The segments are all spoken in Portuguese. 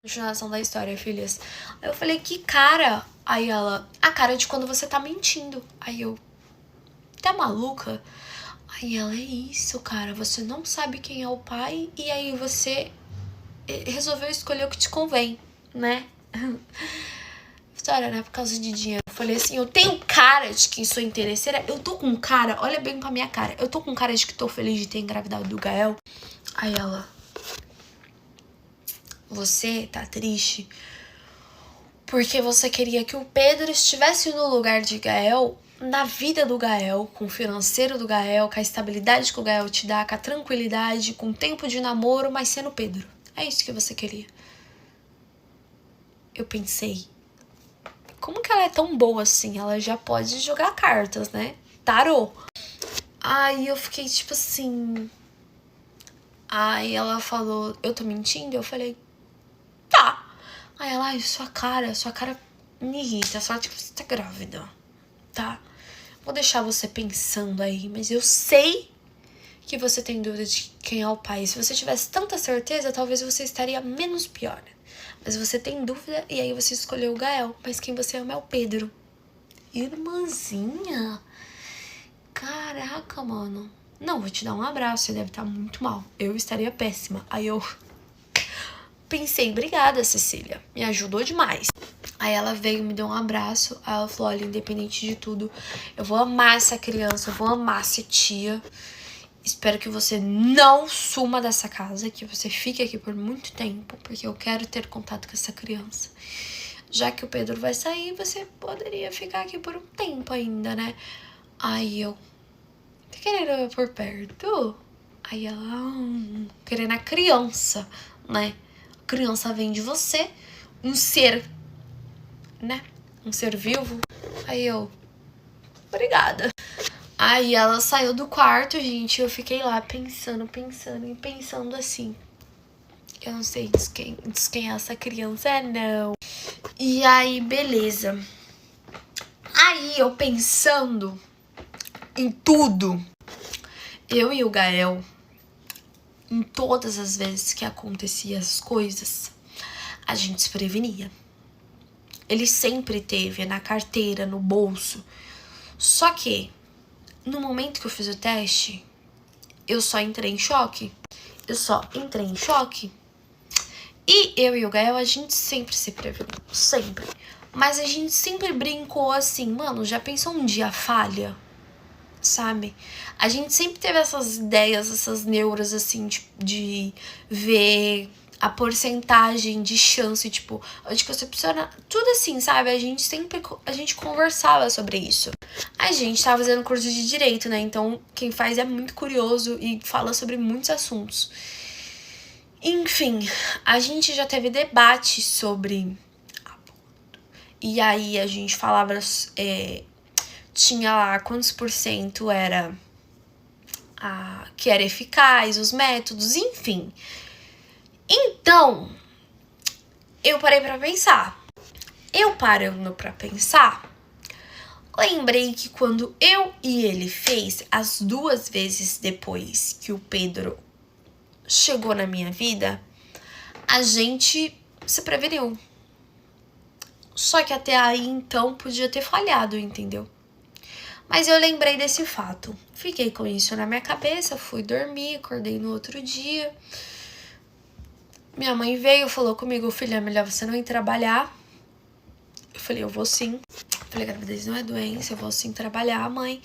Continuação da história, filhas. Aí eu falei, que cara? Aí ela, a cara de quando você tá mentindo. Aí eu, tá maluca? Aí ela, é isso, cara, você não sabe quem é o pai e aí você resolveu escolher o que te convém, né? História, né? Por causa de dinheiro. Eu falei assim, eu tenho cara de que sou interesseira. Eu tô com cara, olha bem pra minha cara. Eu tô com cara de que tô feliz de ter engravidado do Gael. Aí ela, você tá triste porque você queria que o Pedro estivesse no lugar de Gael, na vida do Gael, com o financeiro do Gael, com a estabilidade que o Gael te dá, com a tranquilidade, com o tempo de namoro, mas sendo Pedro. É isso que você queria. Eu pensei, como que ela é tão boa assim? Ela já pode jogar cartas, né? Tarô. Aí eu fiquei tipo assim... Aí ela falou, eu tô mentindo? Eu falei, tá. Aí ela, ai, sua cara me irrita, só que você tá grávida, tá? Vou deixar você pensando aí, mas eu sei que você tem dúvida de quem é o pai. Se você tivesse tanta certeza, talvez você estaria menos pior. Mas você tem dúvida e aí você escolheu o Gael, mas quem você ama é o Pedro. Irmãzinha? Caraca, mano. Não, vou te dar um abraço, você deve estar muito mal. Eu estaria péssima. Aí eu pensei, obrigada, Cecília, me ajudou demais. Aí ela veio, me deu um abraço. Aí ela falou, olha, independente de tudo, eu vou amar essa criança, eu vou amar ser tia. Espero que você não suma dessa casa, que você fique aqui por muito tempo, porque eu quero ter contato com essa criança. Já que o Pedro vai sair, você poderia ficar aqui por um tempo ainda, né? Aí eu, tá querendo eu por perto? Aí ela, querendo a criança, né? A criança vem de você, um ser, né? Um ser vivo. Aí eu, obrigada. Aí ela saiu do quarto, gente, eu fiquei lá pensando assim. Eu não sei de quem é essa criança, não. E aí, beleza. Aí eu pensando em tudo, eu e o Gael, em todas as vezes que acontecia as coisas, a gente se prevenia. Ele sempre teve na carteira, no bolso. Só que, no momento que eu fiz o teste, eu só entrei em choque. E eu e o Gael, a gente sempre se preveniu. Sempre. Mas a gente sempre brincou assim, mano, já pensou um dia falha? Sabe? A gente sempre teve essas ideias, essas neuras, assim, de ver a porcentagem de chance, tipo, anticoncepção, tudo assim, sabe? A gente conversava sobre isso. A gente tava fazendo curso de direito, né? Então, quem faz é muito curioso e fala sobre muitos assuntos. Enfim, a gente já teve debate sobre aborto. E aí a gente falava, tinha lá quantos por cento era que era eficaz, os métodos, enfim. Então, eu parei pra pensar. Eu parando pra pensar, lembrei que quando eu e ele fez, as 2 vezes depois que o Pedro chegou na minha vida, a gente se preveniu. Só que até aí, então, podia ter falhado, entendeu? Mas eu lembrei desse fato. Fiquei com isso na minha cabeça, fui dormir, acordei no outro dia. Minha mãe veio, falou comigo, filha, é melhor você não ir trabalhar. Eu falei, eu vou sim. Eu falei, gravidez não é doença, eu vou sim trabalhar, mãe.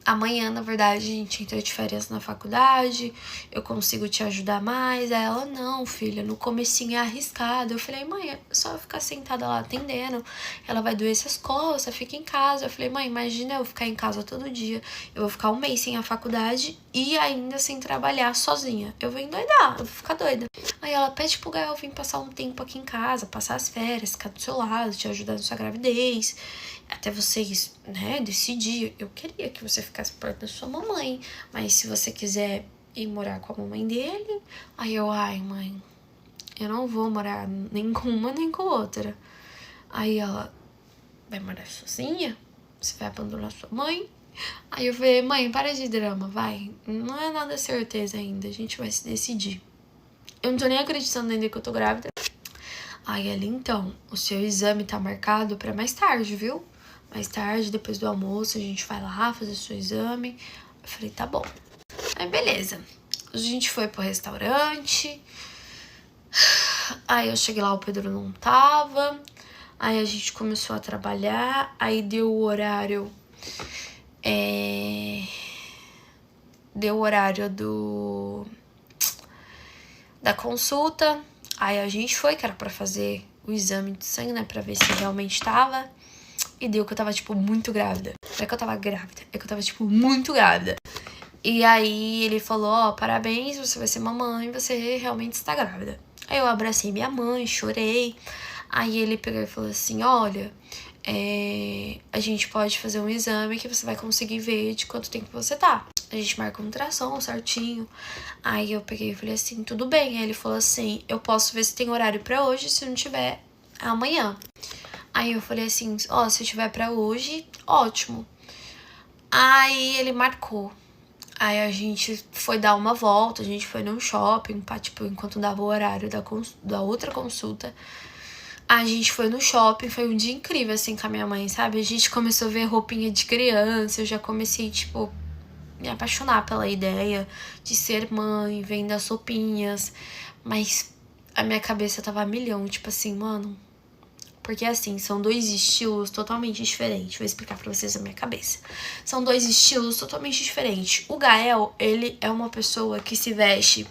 Amanhã, na verdade, a gente entra de férias na faculdade, eu consigo te ajudar mais. Aí ela, não, filha, no comecinho é arriscado. Eu falei, mãe, é só ficar sentada lá atendendo, ela vai doer essas costas, fica em casa. Eu falei, mãe, imagina eu ficar em casa todo dia, eu vou ficar 1 mês sem a faculdade e ainda sem trabalhar sozinha. Eu vou endoidar, eu vou ficar doida. Aí ela, pede pro Gael vir passar um tempo aqui em casa, passar as férias, ficar do seu lado, te ajudar na sua gravidez, até vocês, né, decidir. Eu queria que você ficasse perto da sua mamãe, mas se você quiser ir morar com a mamãe dele... Aí eu, ai, mãe, eu não vou morar nem com uma nem com outra. Aí ela, vai morar sozinha? Você vai abandonar sua mãe? Aí eu falei, mãe, para de drama, vai. Não é nada certeza ainda, a gente vai se decidir. Eu não tô nem acreditando ainda que eu tô grávida. Aí ela, então, o seu exame tá marcado pra mais tarde, viu? Mais tarde, depois do almoço, a gente vai lá fazer o seu exame. Eu falei, tá bom. Aí, beleza. A gente foi pro restaurante. Aí eu cheguei lá, o Pedro não tava. Aí a gente começou a trabalhar. Aí deu o horário. Deu o horário da consulta. Aí a gente foi, que era pra fazer o exame de sangue, né? Pra ver se realmente tava. E deu que eu tava, tipo, muito grávida. Não é que eu tava grávida, é que eu tava, tipo, muito grávida. E aí ele falou, ó, parabéns, você vai ser mamãe, você realmente está grávida. Aí eu abracei minha mãe, chorei. Aí ele pegou e falou assim, olha, a gente pode fazer um exame que você vai conseguir ver de quanto tempo você tá. A gente marca um ultrassom certinho. Aí eu peguei e falei assim, tudo bem. Aí ele falou assim, eu posso ver se tem horário pra hoje, se não tiver, amanhã. Aí eu falei assim, ó, se tiver pra hoje, ótimo. Aí ele marcou. Aí a gente foi dar uma volta, a gente foi num shopping, pra, tipo, enquanto dava o horário da outra consulta. A gente foi no shopping, foi um dia incrível, assim, com a minha mãe, sabe? A gente começou a ver roupinha de criança, eu já comecei, tipo, me apaixonar pela ideia de ser mãe, vendo as roupinhas. Mas a minha cabeça tava a milhão, tipo assim, mano. Porque assim, são dois estilos totalmente diferentes. Vou explicar pra vocês a minha cabeça. São dois estilos totalmente diferentes. O Gael, ele é uma pessoa que se veste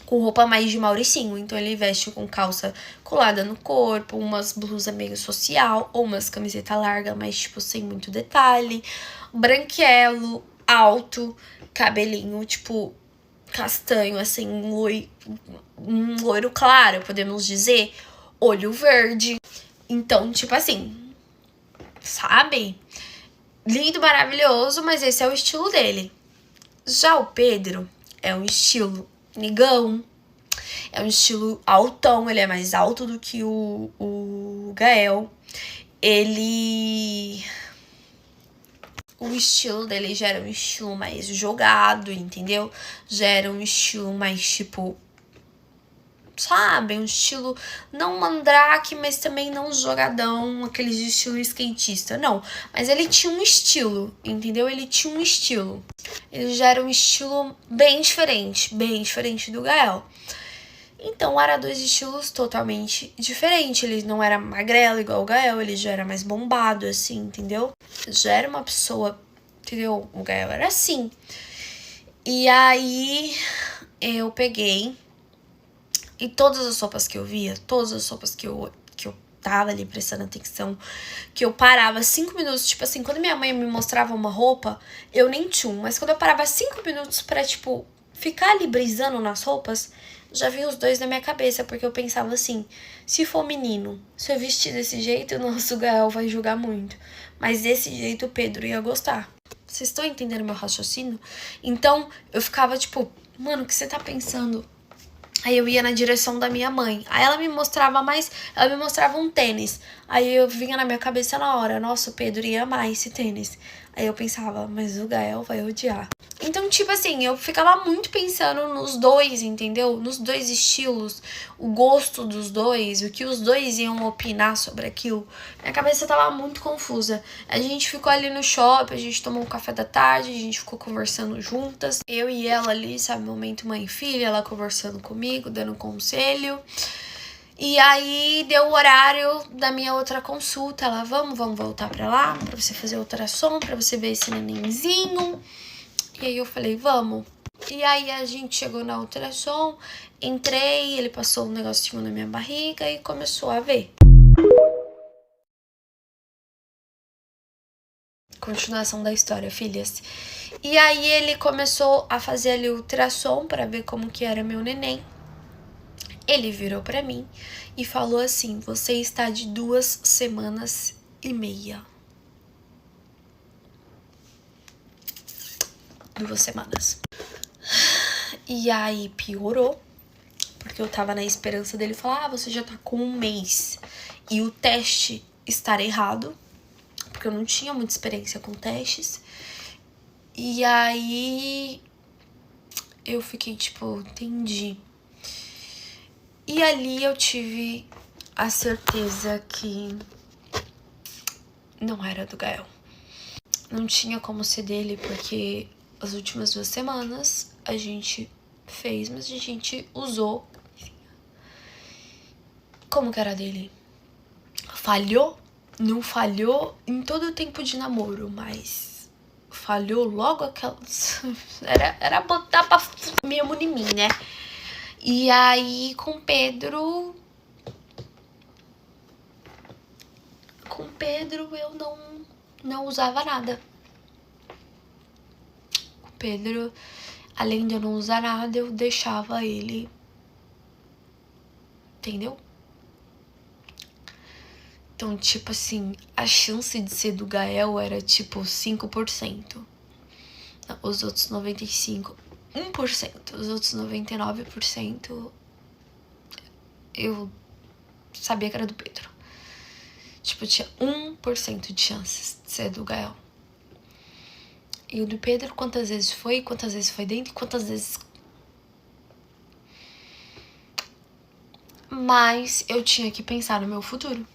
com roupa mais de Mauricinho. Então ele veste com calça colada no corpo, umas blusas meio social, ou umas camiseta larga, mas tipo sem muito detalhe. Branquelo, alto, cabelinho tipo castanho, assim, um loiro claro, podemos dizer. Olho verde. Então, tipo assim, sabe? Lindo, maravilhoso, mas esse é o estilo dele. Já o Pedro é um estilo nigão, é um estilo altão, ele é mais alto do que o Gael. O estilo dele já era um estilo mais jogado, entendeu? Já era um estilo mais, tipo, sabe? Um estilo não mandrake, mas também não jogadão, aqueles de estilo skatista, não. Mas ele tinha um estilo, entendeu? Ele tinha um estilo. Ele já era um estilo bem diferente do Gael. Então, era dois estilos totalmente diferentes. Ele não era magrelo igual o Gael, ele já era mais bombado, assim, entendeu? Já era uma pessoa, entendeu? O Gael era assim. E aí, eu peguei. E todas as roupas que eu via, todas as roupas que eu tava ali prestando atenção, que eu parava 5 minutos, tipo assim, quando minha mãe me mostrava uma roupa, eu nem tchum, mas quando eu parava 5 minutos pra, tipo, ficar ali brisando nas roupas, já vi os dois na minha cabeça, porque eu pensava assim, se for menino, se eu vestir desse jeito, o nosso Gael vai julgar muito, mas desse jeito o Pedro ia gostar. Vocês estão entendendo meu raciocínio? Então, eu ficava tipo, mano, o que você tá pensando? Aí eu ia na direção da minha mãe. Aí ela me mostrava um tênis. Aí eu vinha na minha cabeça na hora, nossa, o Pedro ia amar esse tênis. Aí eu pensava, mas o Gael vai odiar. Então, tipo assim, eu ficava muito pensando nos dois, entendeu? Nos dois estilos, o gosto dos dois, o que os dois iam opinar sobre aquilo. Minha cabeça tava muito confusa. A gente ficou ali no shopping, a gente tomou um café da tarde, a gente ficou conversando juntas. Eu e ela ali, sabe, momento mãe e filha, ela conversando comigo, dando conselho. E aí deu o horário da minha outra consulta. Ela, vamos voltar pra lá, pra você fazer ultrassom, pra você ver esse nenenzinho. E aí eu falei, vamos. E aí a gente chegou na ultrassom, entrei, ele passou um negocinho na minha barriga e começou a ver. Continuação da história, filhas. E aí ele começou a fazer ali o ultrassom pra ver como que era meu neném. Ele virou pra mim e falou assim, você está de 2 semanas e meia. 2 semanas. E aí piorou, porque eu tava na esperança dele falar, você já tá com 1 mês e o teste estar errado, porque eu não tinha muita experiência com testes. E aí eu fiquei tipo, entendi. E ali eu tive a certeza que não era do Gael. Não tinha como ser dele, porque as últimas 2 semanas a gente fez, mas a gente usou como que era dele. Falhou? Não falhou em todo o tempo de namoro, mas falhou logo aquelas... Era botar pra mesmo em mim, né? E aí, com Pedro eu não usava nada. Com Pedro, além de eu não usar nada, eu deixava ele. Entendeu? Então, tipo assim, a chance de ser do Gael era tipo 5%. Os outros 95%. 1%. Os outros 99% eu sabia que era do Pedro. Tipo, tinha 1% de chances de ser do Gael. E o do Pedro, quantas vezes foi dentro, quantas vezes... Mas eu tinha que pensar no meu futuro.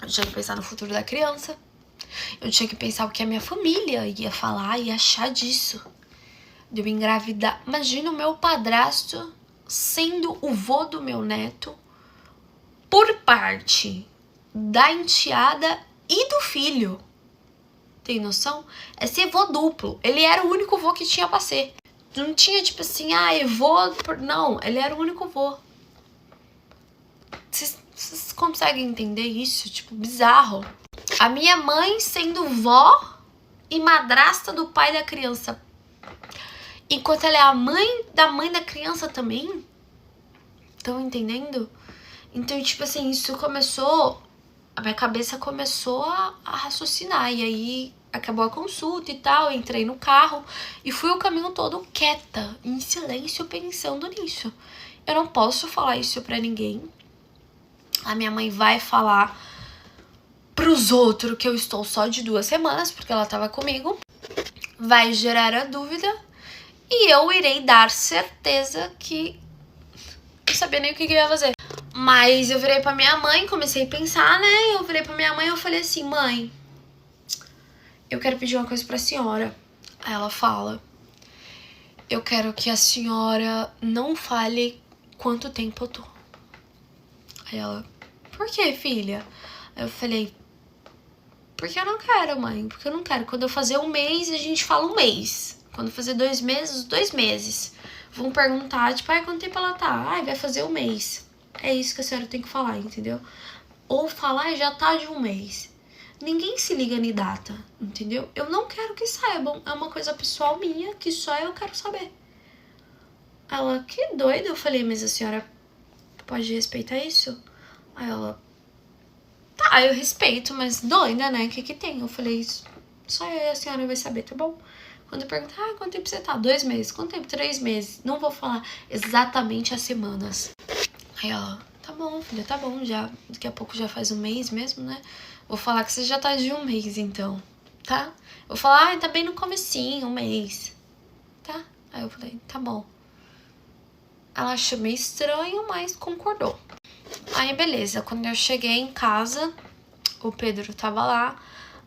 Eu tinha que pensar no futuro da criança. Eu tinha que pensar o que a minha família ia falar e achar disso. De eu engravidar. Imagina o meu padrasto sendo o vô do meu neto por parte da enteada e do filho. Tem noção? É ser vô duplo. Ele era o único vô que tinha pra ser. Não tinha tipo assim, vô... Não, ele era o único vô. Vocês conseguem entender isso? Tipo, bizarro. A minha mãe sendo vó e madrasta do pai da criança. Enquanto ela é a mãe da criança também. Estão entendendo? Então, tipo assim, isso começou... A minha cabeça começou a raciocinar. E aí, acabou a consulta e tal. Eu entrei no carro e fui o caminho todo quieta, em silêncio, pensando nisso. Eu não posso falar isso pra ninguém. A minha mãe vai falar pros outros que eu estou só de 2 semanas, porque ela tava comigo. Vai gerar a dúvida. E eu irei dar certeza que... Não sabia nem o que eu ia fazer. Mas eu virei pra minha mãe, comecei a pensar, né? Eu virei pra minha mãe e eu falei assim, mãe, eu quero pedir uma coisa pra senhora. Aí ela fala, eu quero que a senhora não fale quanto tempo eu tô. Aí ela, por que, filha? Aí eu falei, porque eu não quero, mãe. Porque eu não quero. Quando eu fazer 1 mês, a gente fala 1 mês. Quando eu fazer 2 meses, 2 meses. Vão perguntar, tipo, quanto tempo ela tá? Vai fazer 1 mês. É isso que a senhora tem que falar, entendeu? Ou falar, já tá de 1 mês. Ninguém se liga em data, entendeu? Eu não quero que saibam. É uma coisa pessoal minha que só eu quero saber. Ela, que doida. Eu falei, mas a senhora pode respeitar isso? Aí ela, tá, eu respeito, mas doida, né? O que tem? Eu falei, só eu e a senhora vai saber, tá bom? Quando eu perguntar, quanto tempo você tá? 2 meses. Quanto tempo? 3 meses. Não vou falar exatamente as semanas. Aí ela, tá bom, filha, tá bom, já. Daqui a pouco já faz 1 mês mesmo, né? Vou falar que você já tá de 1 mês, então, tá? Vou falar, tá bem no comecinho, 1 mês, tá? Aí eu falei, tá bom. Ela achou meio estranho, mas concordou. Aí, beleza, quando eu cheguei em casa, o Pedro tava lá.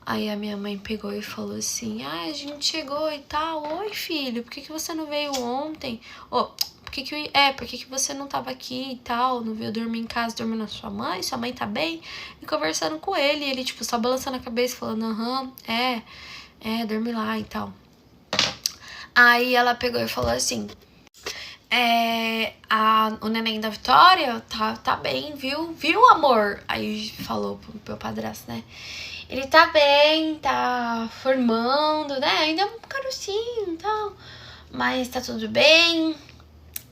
Aí a minha mãe pegou e falou assim, a gente chegou e tal. Oi, filho, por que você não veio ontem? Por que você não tava aqui e tal? Não veio dormir em casa, dormir na sua mãe? Sua mãe tá bem? E conversando com ele, ele, tipo, só balançando a cabeça, falando, dorme lá e tal. Aí ela pegou e falou assim, o neném da Vitória tá bem, viu, amor? Aí falou pro meu padrasto, né? Ele tá bem, tá formando, né? Ainda é um carocinho e tal, mas tá tudo bem.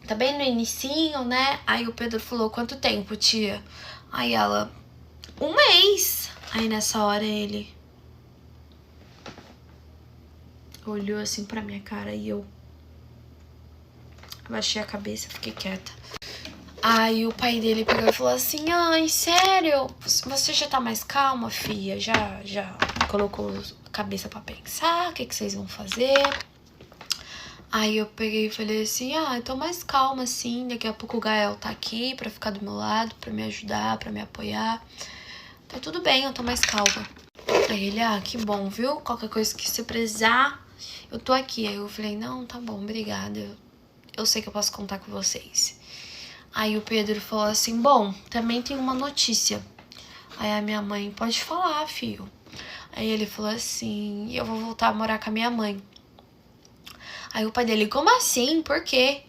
Tá bem no inicinho, né? Aí o Pedro falou, quanto tempo, tia? Aí ela, 1 mês. Aí nessa hora ele olhou assim pra minha cara e eu abaixei a cabeça, fiquei quieta. Aí o pai dele pegou e falou assim, ai, sério? Você já tá mais calma, filha? Já colocou a cabeça pra pensar? O que vocês vão fazer? Aí eu peguei e falei assim, eu tô mais calma assim, daqui a pouco o Gael tá aqui pra ficar do meu lado, pra me ajudar, pra me apoiar. Tá tudo bem, eu tô mais calma. Aí ele, que bom, viu? Qualquer coisa que você precisar, eu tô aqui. Aí eu falei, não, tá bom, obrigada. Eu sei que eu posso contar com vocês. Aí o Pedro falou assim, bom, também tem uma notícia. Aí a minha mãe, pode falar, filho. Aí ele falou assim, eu vou voltar a morar com a minha mãe. Aí o pai dele, como assim? Por quê?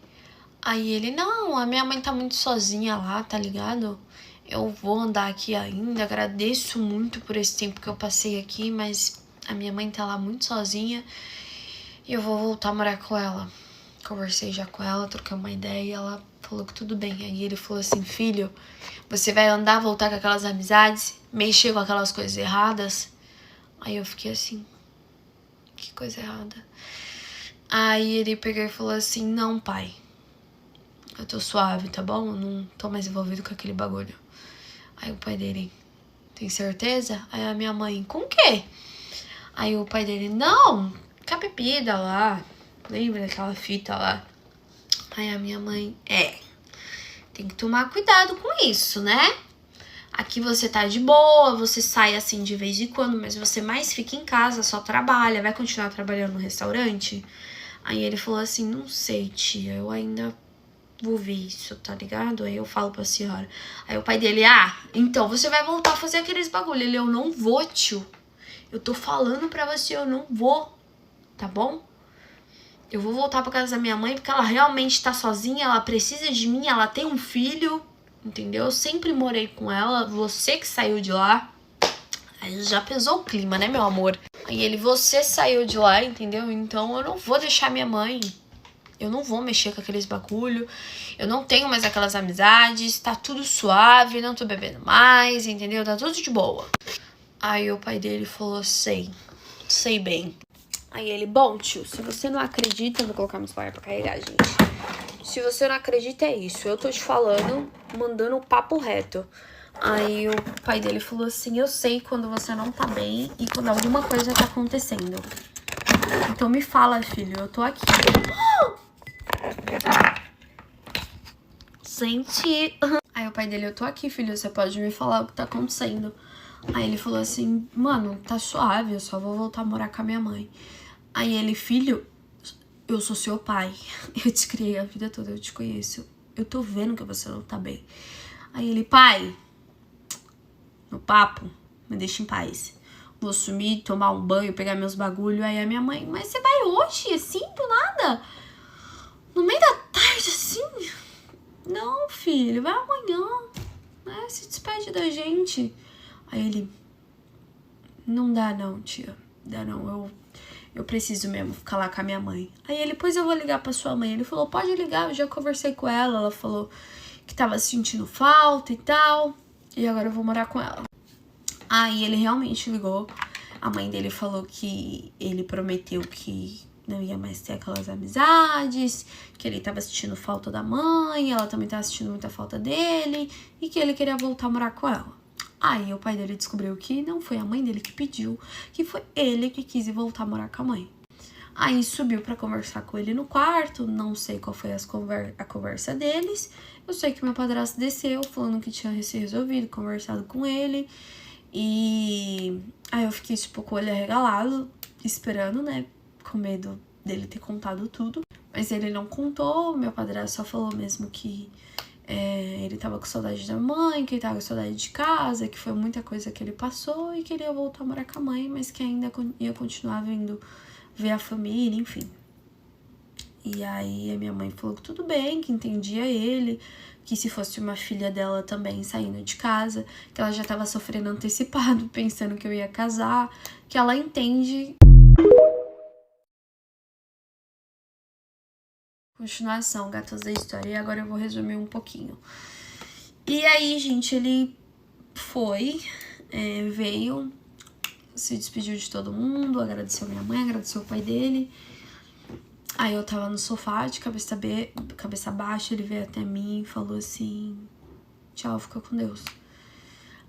Aí ele, não, a minha mãe tá muito sozinha lá, tá ligado? Eu vou andar aqui ainda, agradeço muito por esse tempo que eu passei aqui, mas a minha mãe tá lá muito sozinha e eu vou voltar a morar com ela. Conversei já com ela, troquei uma ideia e ela falou que tudo bem. Aí ele falou assim, filho, você vai andar, voltar com aquelas amizades, mexer com aquelas coisas erradas? Aí eu fiquei assim, que coisa errada? Aí ele pegou e falou assim, não, pai, eu tô suave, tá bom? Eu não tô mais envolvido com aquele bagulho. Aí o pai dele, tem certeza? Aí a minha mãe, com o quê? Aí o pai dele, não, com a bebida lá, lembra daquela fita lá? Aí a minha mãe, tem que tomar cuidado com isso, né? Aqui você tá de boa, você sai assim de vez em quando, mas você mais fica em casa, só trabalha, vai continuar trabalhando no restaurante? Aí ele falou assim, não sei, tia, eu ainda vou ver isso, tá ligado? Aí eu falo pra senhora. Aí o pai dele, então você vai voltar a fazer aqueles bagulho. Ele, eu não vou, tio. Eu tô falando pra você, eu não vou, tá bom? Eu vou voltar pra casa da minha mãe porque ela realmente tá sozinha, ela precisa de mim, ela tem um filho, entendeu? Eu sempre morei com ela, você que saiu de lá. Aí já pesou o clima, né, meu amor? Aí ele, você saiu de lá, entendeu? Então eu não vou deixar minha mãe. Eu não vou mexer com aqueles bagulho. Eu não tenho mais aquelas amizades. Tá tudo suave, não tô bebendo mais, entendeu? Tá tudo de boa. Aí o pai dele falou, sei bem. Aí ele, bom, tio, se você não acredita... Vou colocar meu celular pra carregar, gente. Se você não acredita, é isso. Eu tô te falando, mandando um papo reto. Aí o pai dele falou assim, eu sei quando você não tá bem e quando alguma coisa tá acontecendo. Então me fala, filho, eu tô aqui. Gente. Aí o pai dele, eu tô aqui, filho, você pode me falar o que tá acontecendo. Aí ele falou assim, mano, tá suave, eu só vou voltar a morar com a minha mãe. Aí ele, filho, eu sou seu pai. Eu te criei a vida toda, eu te conheço. Eu tô vendo que você não tá bem. Aí ele, pai, no papo, me deixa em paz. Vou sumir, tomar um banho, pegar meus bagulho. Aí a minha mãe, mas você vai hoje, assim, do nada? No meio da tarde, assim? Não, filho, vai amanhã, né? Se despede da gente. Aí ele, não dá não, tia. Dá não, eu preciso mesmo ficar lá com a minha mãe. Aí ele, pois eu vou ligar pra sua mãe. Ele falou, pode ligar, eu já conversei com ela. Ela falou que tava sentindo falta e tal. E agora eu vou morar com ela. Aí ele realmente ligou. A mãe dele falou que ele prometeu que não ia mais ter aquelas amizades, que ele tava sentindo falta da mãe, ela também tava sentindo muita falta dele, e que ele queria voltar a morar com ela. Aí o pai dele descobriu que não foi a mãe dele que pediu, que foi ele que quis ir voltar a morar com a mãe. Aí subiu pra conversar com ele no quarto, não sei qual foi a conversa deles. Eu sei que meu padrasto desceu falando que tinha se resolvido, conversado com ele. E aí eu fiquei tipo com o olho arregalado, esperando, né, com medo dele ter contado tudo. Mas ele não contou, meu padrasto só falou mesmo que ele tava com saudade da mãe, que ele tava com saudade de casa, que foi muita coisa que ele passou e queria voltar a morar com a mãe, mas que ainda ia continuar vindo ver a família, enfim. E aí a minha mãe falou que tudo bem, que entendia ele, que se fosse uma filha dela também saindo de casa, que ela já tava sofrendo antecipado, pensando que eu ia casar, que ela entende. Continuação, gatas da história, e agora eu vou resumir um pouquinho. E aí, gente, ele foi, veio, se despediu de todo mundo, agradeceu minha mãe, agradeceu o pai dele. Aí eu tava no sofá, de cabeça baixa, ele veio até mim e falou assim, tchau, fica com Deus.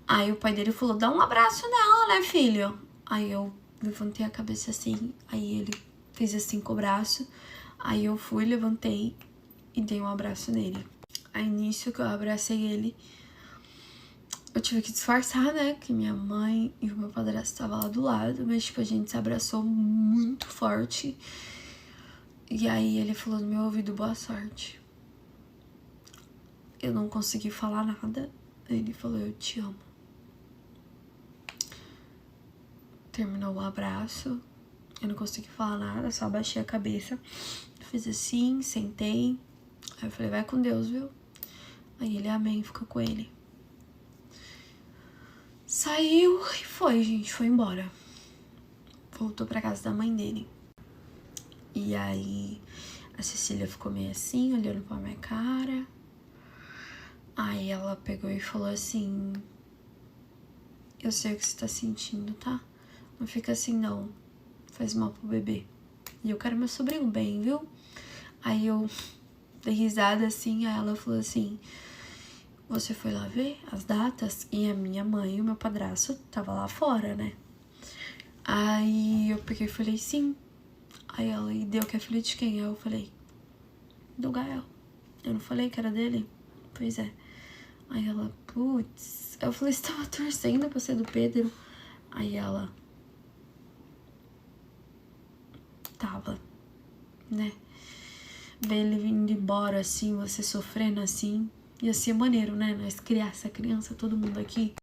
Aí o pai dele falou, dá um abraço nela, né, filho? Aí eu levantei a cabeça assim, aí ele fez assim com o braço. Aí eu fui, levantei e dei um abraço nele. Aí nisso que eu abracei ele, eu tive que disfarçar, né, que minha mãe e o meu padrasto estavam lá do lado, mas tipo, a gente se abraçou muito forte. E aí ele falou no meu ouvido, boa sorte. Eu não consegui falar nada. Ele falou, eu te amo. Terminou o abraço. Eu não consegui falar nada, só abaixei a cabeça. Fiz assim, sentei. Aí eu falei, vai com Deus, viu? Aí ele, amém, fica com ele. Saiu e foi, gente, foi embora. Voltou pra casa da mãe dele. E aí a Cecília ficou meio assim, olhando pra minha cara. Aí ela pegou e falou assim, eu sei o que você tá sentindo, tá? Não fica assim não, faz mal pro bebê. E eu quero meu sobrinho bem, viu? Aí eu dei risada assim, aí ela falou assim, você foi lá ver as datas? E a minha mãe e o meu padrasto tava lá fora, né? Aí eu peguei e falei, sim. Aí ela, e deu que é filho de quem? Aí eu falei, do Gael. Eu não falei que era dele? Pois é. Aí ela, putz. Eu falei, você tava torcendo pra ser do Pedro? Aí ela, tava, né? Ver ele vindo embora assim, você sofrendo assim, ia ser maneiro, né? Nós criar essa criança, todo mundo aqui,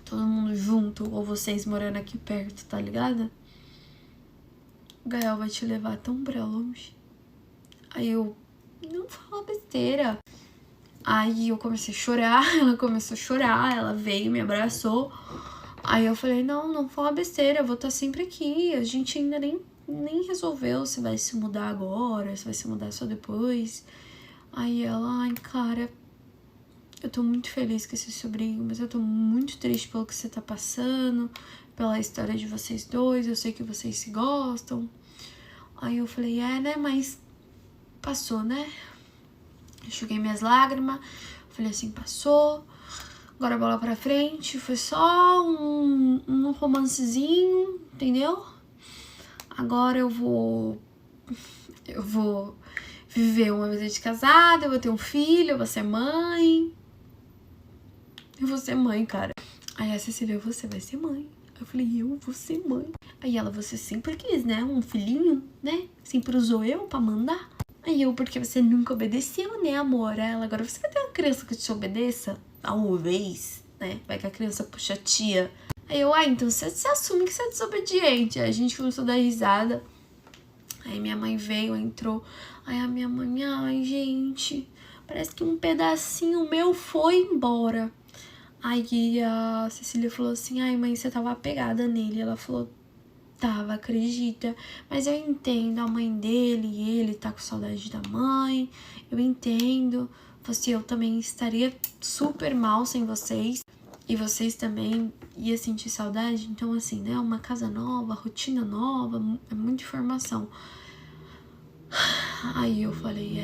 todo mundo junto, ou vocês morando aqui perto, tá ligado? O Gael vai te levar tão pra longe. Aí eu, não fala besteira. Aí eu comecei a chorar, ela começou a chorar, ela veio, me abraçou. Aí eu falei, não fala besteira, eu vou estar sempre aqui. A gente ainda nem resolveu se vai se mudar agora, se vai se mudar só depois. Aí ela, ai, cara, eu tô muito feliz com esse sobrinho, mas eu tô muito triste pelo que você tá passando, pela história de vocês dois, eu sei que vocês se gostam. Aí eu falei, né, mas passou, né? Enxuguei minhas lágrimas, falei assim, passou, agora bola pra frente, foi só um romancezinho, entendeu? Agora eu vou viver uma vida de casada, eu vou ter um filho, eu vou ser mãe. Eu vou ser mãe, cara. Aí a Cecília, você vai ser mãe. Eu falei, eu vou ser mãe. Aí ela, você sempre quis, né? Um filhinho, né? Sempre usou eu pra mandar. Aí eu, porque você nunca obedeceu, né, amor? Aí ela, agora você vai ter uma criança que te obedeça? Uma vez, né? Vai que a criança puxa a tia. Aí eu, então você assume que você é desobediente. Aí a gente começou a dar risada. Aí minha mãe veio, entrou. Aí a minha mãe, ai, gente, parece que um pedacinho meu foi embora. Aí a Cecília falou assim, ai, mãe, você tava apegada nele. Ela falou, tava, acredita. Mas eu entendo, a mãe dele e ele tá com saudade da mãe. Eu entendo. Eu também estaria super mal sem vocês. E vocês também iam sentir saudade. Então, assim, né, uma casa nova, rotina nova, é muita informação. Aí eu falei,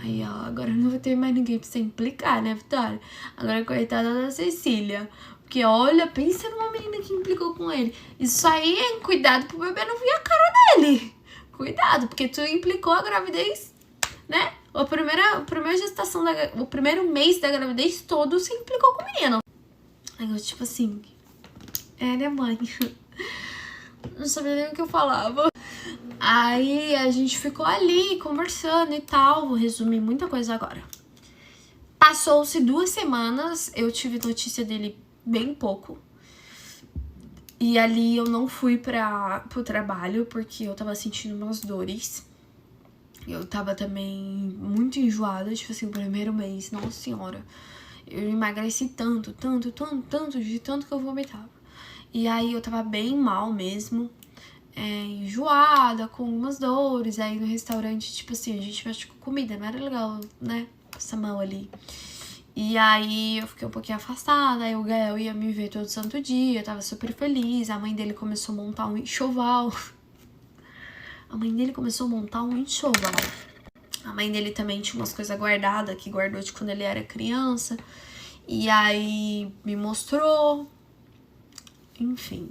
Aí, ó, agora não vai ter mais ninguém pra você implicar, né, Vitória? Agora, coitada da Cecília. Porque, olha, pensa numa menina que implicou com ele. Isso aí, hein? Cuidado pro bebê não vir a cara dele. Cuidado, porque tu implicou a gravidez, né? A primeira gestação, o primeiro mês da gravidez todo você implicou com o menino. Aí eu, tipo assim, né, mãe? Não sabia nem o que eu falava. Aí a gente ficou ali conversando e tal. Vou resumir muita coisa agora. Passou-se 2 semanas, eu tive notícia dele bem pouco. E ali eu não fui pro trabalho porque eu tava sentindo umas dores. Eu tava também muito enjoada, tipo assim, o primeiro mês, nossa senhora. Eu emagreci tanto, de tanto que eu vomitava. E aí eu tava bem mal mesmo. Enjoada, com algumas dores. Aí no restaurante, tipo assim, a gente mexe com comida, não era legal, né? Essa mão ali. E aí eu fiquei um pouquinho afastada. Aí o Gael ia me ver todo santo dia, eu tava super feliz. A mãe dele começou a montar um enxoval. A mãe dele também tinha umas coisas guardadas, que guardou de quando ele era criança. E aí me mostrou. Enfim,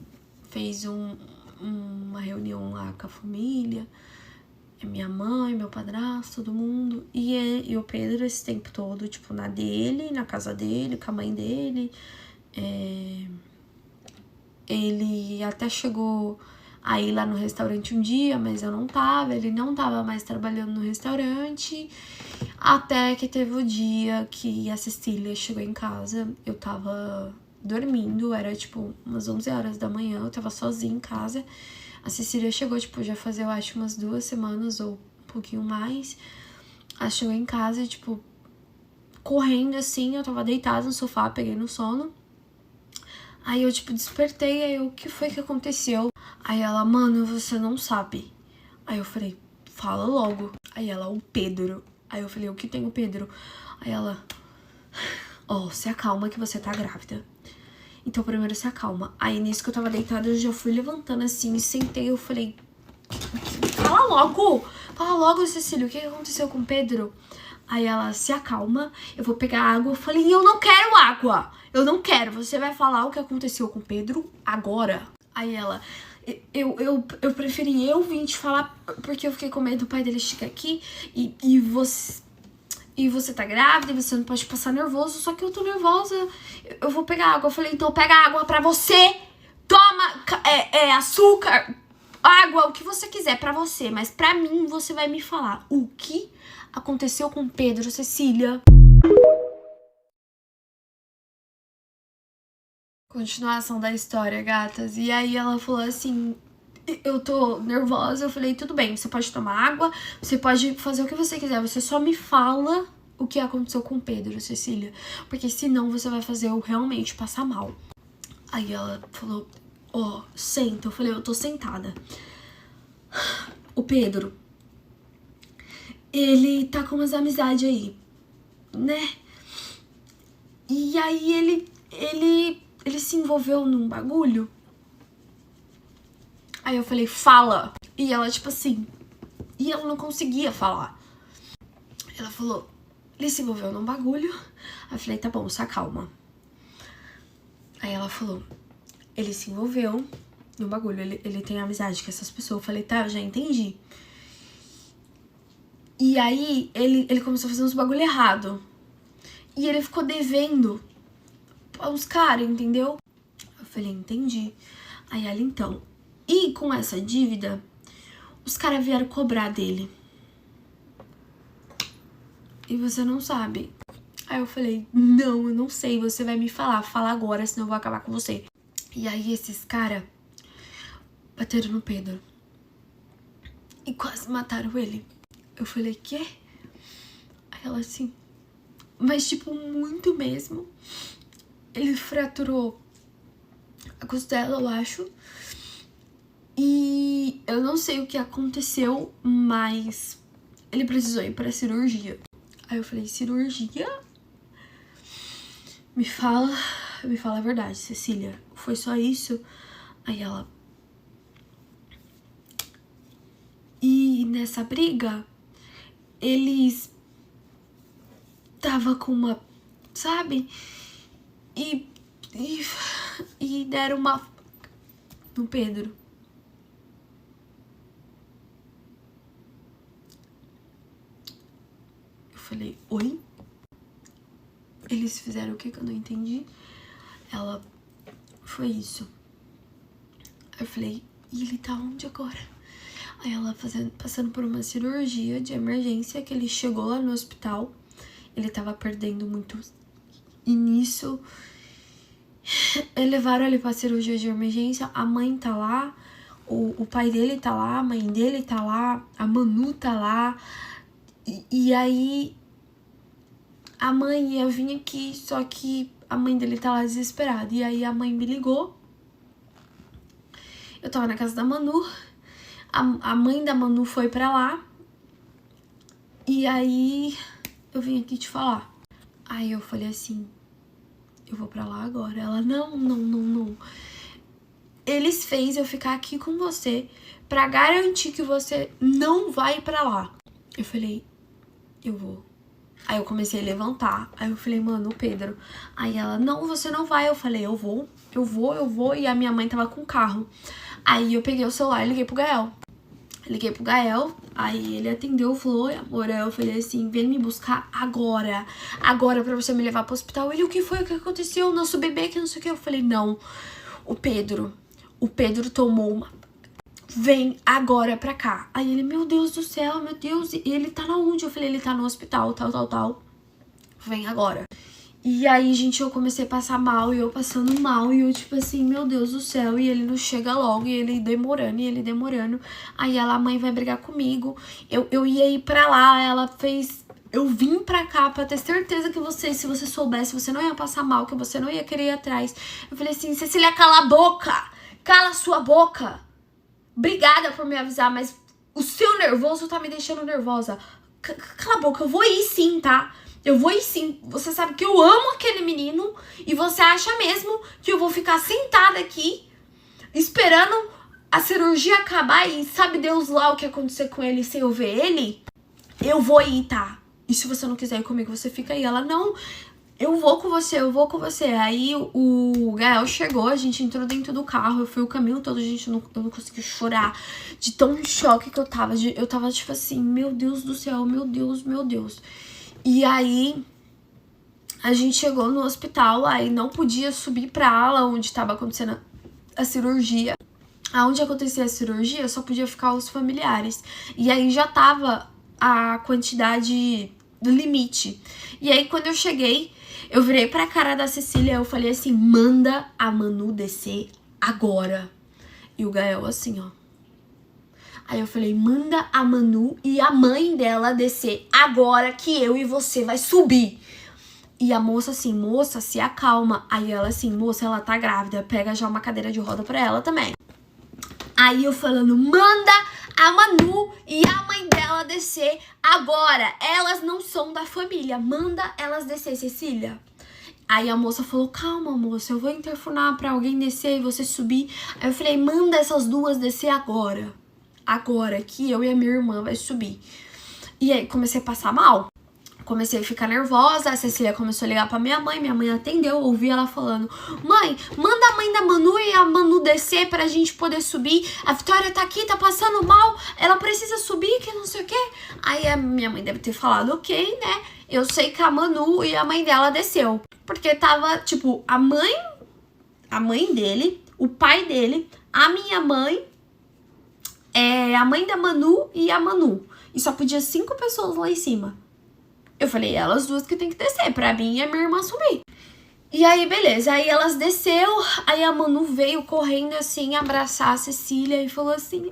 fez uma reunião lá com a família. É minha mãe, meu padrasto, todo mundo. E o Pedro esse tempo todo, tipo, na dele, na casa dele, com a mãe dele. Ele até chegou a ir lá no restaurante um dia, mas eu não tava. Ele não tava mais trabalhando no restaurante. Até que teve o dia que a Cecília chegou em casa. Eu tava dormindo, era tipo umas 11 horas da manhã. Eu tava sozinha em casa. A Cecília chegou, tipo, já fazia, eu acho, umas 2 semanas ou um pouquinho mais. Ela chegou em casa, tipo, correndo assim. Eu tava deitada no sofá, peguei no sono. Aí eu, tipo, despertei, aí o que foi que aconteceu? Aí ela, mano, você não sabe. Aí eu falei, fala logo. Aí ela, o Pedro. Aí eu falei, o que tem o Pedro? Aí ela, se acalma que você tá grávida. Então primeiro se acalma. Aí nisso que eu tava deitada, eu já fui levantando assim, sentei, eu falei, fala logo, Cecília, o que aconteceu com o Pedro? Aí ela, se acalma, eu vou pegar água. Eu falei, eu não quero água, eu não quero, você vai falar o que aconteceu com o Pedro agora. Aí ela, eu preferi eu vir te falar, porque eu fiquei com medo do pai dele chegar aqui e você tá grávida e você não pode passar nervoso, só que eu tô nervosa, eu vou pegar água. Eu falei, então pega água pra você, toma açúcar, água, o que você quiser pra você, mas pra mim você vai me falar o que aconteceu com Pedro, Cecília. Continuação da história, gatas. E aí ela falou assim, eu tô nervosa. Eu falei, tudo bem, você pode tomar água, você pode fazer o que você quiser, você só me fala o que aconteceu com o Pedro, Cecília, porque senão você vai fazer eu realmente passar mal. Aí ela falou, senta. Eu falei, eu tô sentada. O Pedro, ele tá com umas amizades aí, né? E aí ele se envolveu num bagulho. Aí eu falei, fala. E ela, tipo assim, e ela não conseguia falar. Ela falou, ele se envolveu num bagulho. Aí eu falei, tá bom, se acalma. Aí ela falou, ele se envolveu num bagulho, ele tem amizade com essas pessoas. Eu falei, tá, eu já entendi. E aí ele começou a fazer uns bagulho errado. E ele ficou devendo aos caras, entendeu? Eu falei, entendi. Aí ela, então. E com essa dívida, os caras vieram cobrar dele. E você não sabe. Aí eu falei, não, eu não sei, você vai me falar. Fala agora, senão eu vou acabar com você. E aí esses caras bateram no Pedro. E quase mataram ele. Eu falei, quê? Aí ela assim, mas tipo, muito mesmo. Ele fraturou a costela, eu acho. E eu não sei o que aconteceu, mas ele precisou ir pra cirurgia. Aí eu falei, cirurgia? Me fala a verdade, Cecília. Foi só isso? Aí ela... E nessa briga, eles... Tava com uma... Sabe? E deram uma... No Pedro. Eu falei, oi? Eles fizeram o que eu não entendi? Ela, foi isso. Aí eu falei, e ele tá onde agora? Aí ela passando por uma cirurgia de emergência, que ele chegou lá no hospital. Ele tava perdendo muito. E nisso, levaram ele pra cirurgia de emergência. A mãe tá lá, o pai dele tá lá, a mãe dele tá lá, a Manu tá lá. E aí, a mãe ia vir aqui, só que a mãe dele tá lá desesperada. E aí a mãe me ligou. Eu tava na casa da Manu. A mãe da Manu foi pra lá. E aí eu vim aqui te falar. Aí eu falei assim, eu vou pra lá agora. Ela, não. Eles fez eu ficar aqui com você pra garantir que você não vai pra lá. Eu falei, eu vou. Aí eu comecei a levantar. Aí eu falei, mano, o Pedro. Aí ela, não, você não vai. Eu falei, eu vou. E a minha mãe tava com o carro. Aí eu peguei o celular e liguei pro Gael. Liguei pro Gael, aí ele atendeu, falou, oi, amor. Aí eu falei assim, vem me buscar agora. Agora pra você me levar pro hospital. Ele, o que foi? O que aconteceu? O nosso bebê que não sei o que. Eu falei, não, o Pedro tomou uma... Vem agora pra cá. Aí ele, meu Deus do céu, meu Deus. E ele tá na onde? Eu falei, ele tá no hospital, tal. Vem agora. E aí, gente, eu comecei a passar mal, e eu passando mal, e eu tipo assim, meu Deus do céu, e ele não chega logo, e ele demorando. Aí ela, a mãe vai brigar comigo, eu ia ir pra lá, ela fez... Eu vim pra cá pra ter certeza que você, se você soubesse, você não ia passar mal, que você não ia querer ir atrás. Eu falei assim, Cecília, cala a boca! Cala sua boca! Obrigada por me avisar, mas o seu nervoso tá me deixando nervosa. Cala a boca, eu vou ir sim, tá? Eu vou ir sim. Você sabe que eu amo aquele menino e você acha mesmo que eu vou ficar sentada aqui esperando a cirurgia acabar e sabe Deus lá o que acontecer com ele sem eu ver ele? Eu vou ir, tá? E se você não quiser ir comigo, você fica aí. Ela, não, eu vou com você. Aí o Gael chegou, a gente entrou dentro do carro, eu fui o caminho todo, gente, eu não consegui chorar de tão em choque que eu tava. Eu tava tipo assim, meu Deus do céu, meu Deus. E aí, a gente chegou no hospital, aí não podia subir pra ala onde tava acontecendo a cirurgia. Aonde acontecia a cirurgia, só podia ficar os familiares. E aí já tava a quantidade do limite. E aí, quando eu cheguei, eu virei pra cara da Cecília, eu falei assim, manda a Manu descer agora. E o Gael assim, ó. Aí eu falei, manda a Manu e a mãe dela descer agora que eu e você vai subir. E a moça assim, moça, se acalma. Aí ela assim, moça, ela tá grávida, pega já uma cadeira de roda pra ela também. Aí eu falando, manda a Manu e a mãe dela descer agora. Elas não são da família, manda elas descer, Cecília. Aí a moça falou, calma, moça, eu vou interfonar pra alguém descer e você subir. Aí eu falei, manda essas duas descer agora. Agora que eu e a minha irmã vai subir. E aí comecei a passar mal. Comecei a ficar nervosa, a Cecília começou a ligar pra minha mãe atendeu, eu ouvi ela falando, mãe, manda a mãe da Manu e a Manu descer pra gente poder subir, a Vitória tá aqui, tá passando mal, ela precisa subir, que não sei o que. Aí a minha mãe deve ter falado, ok, né, eu sei que a Manu e a mãe dela desceu, porque tava, tipo, a mãe dele, o pai dele, a minha mãe, a mãe da Manu e a Manu, e só podia 5 pessoas lá em cima. Eu falei, elas duas que tem que descer, pra mim e a minha irmã subir. E aí, beleza, aí elas desceu, aí a Manu veio correndo assim, abraçar a Cecília e falou assim,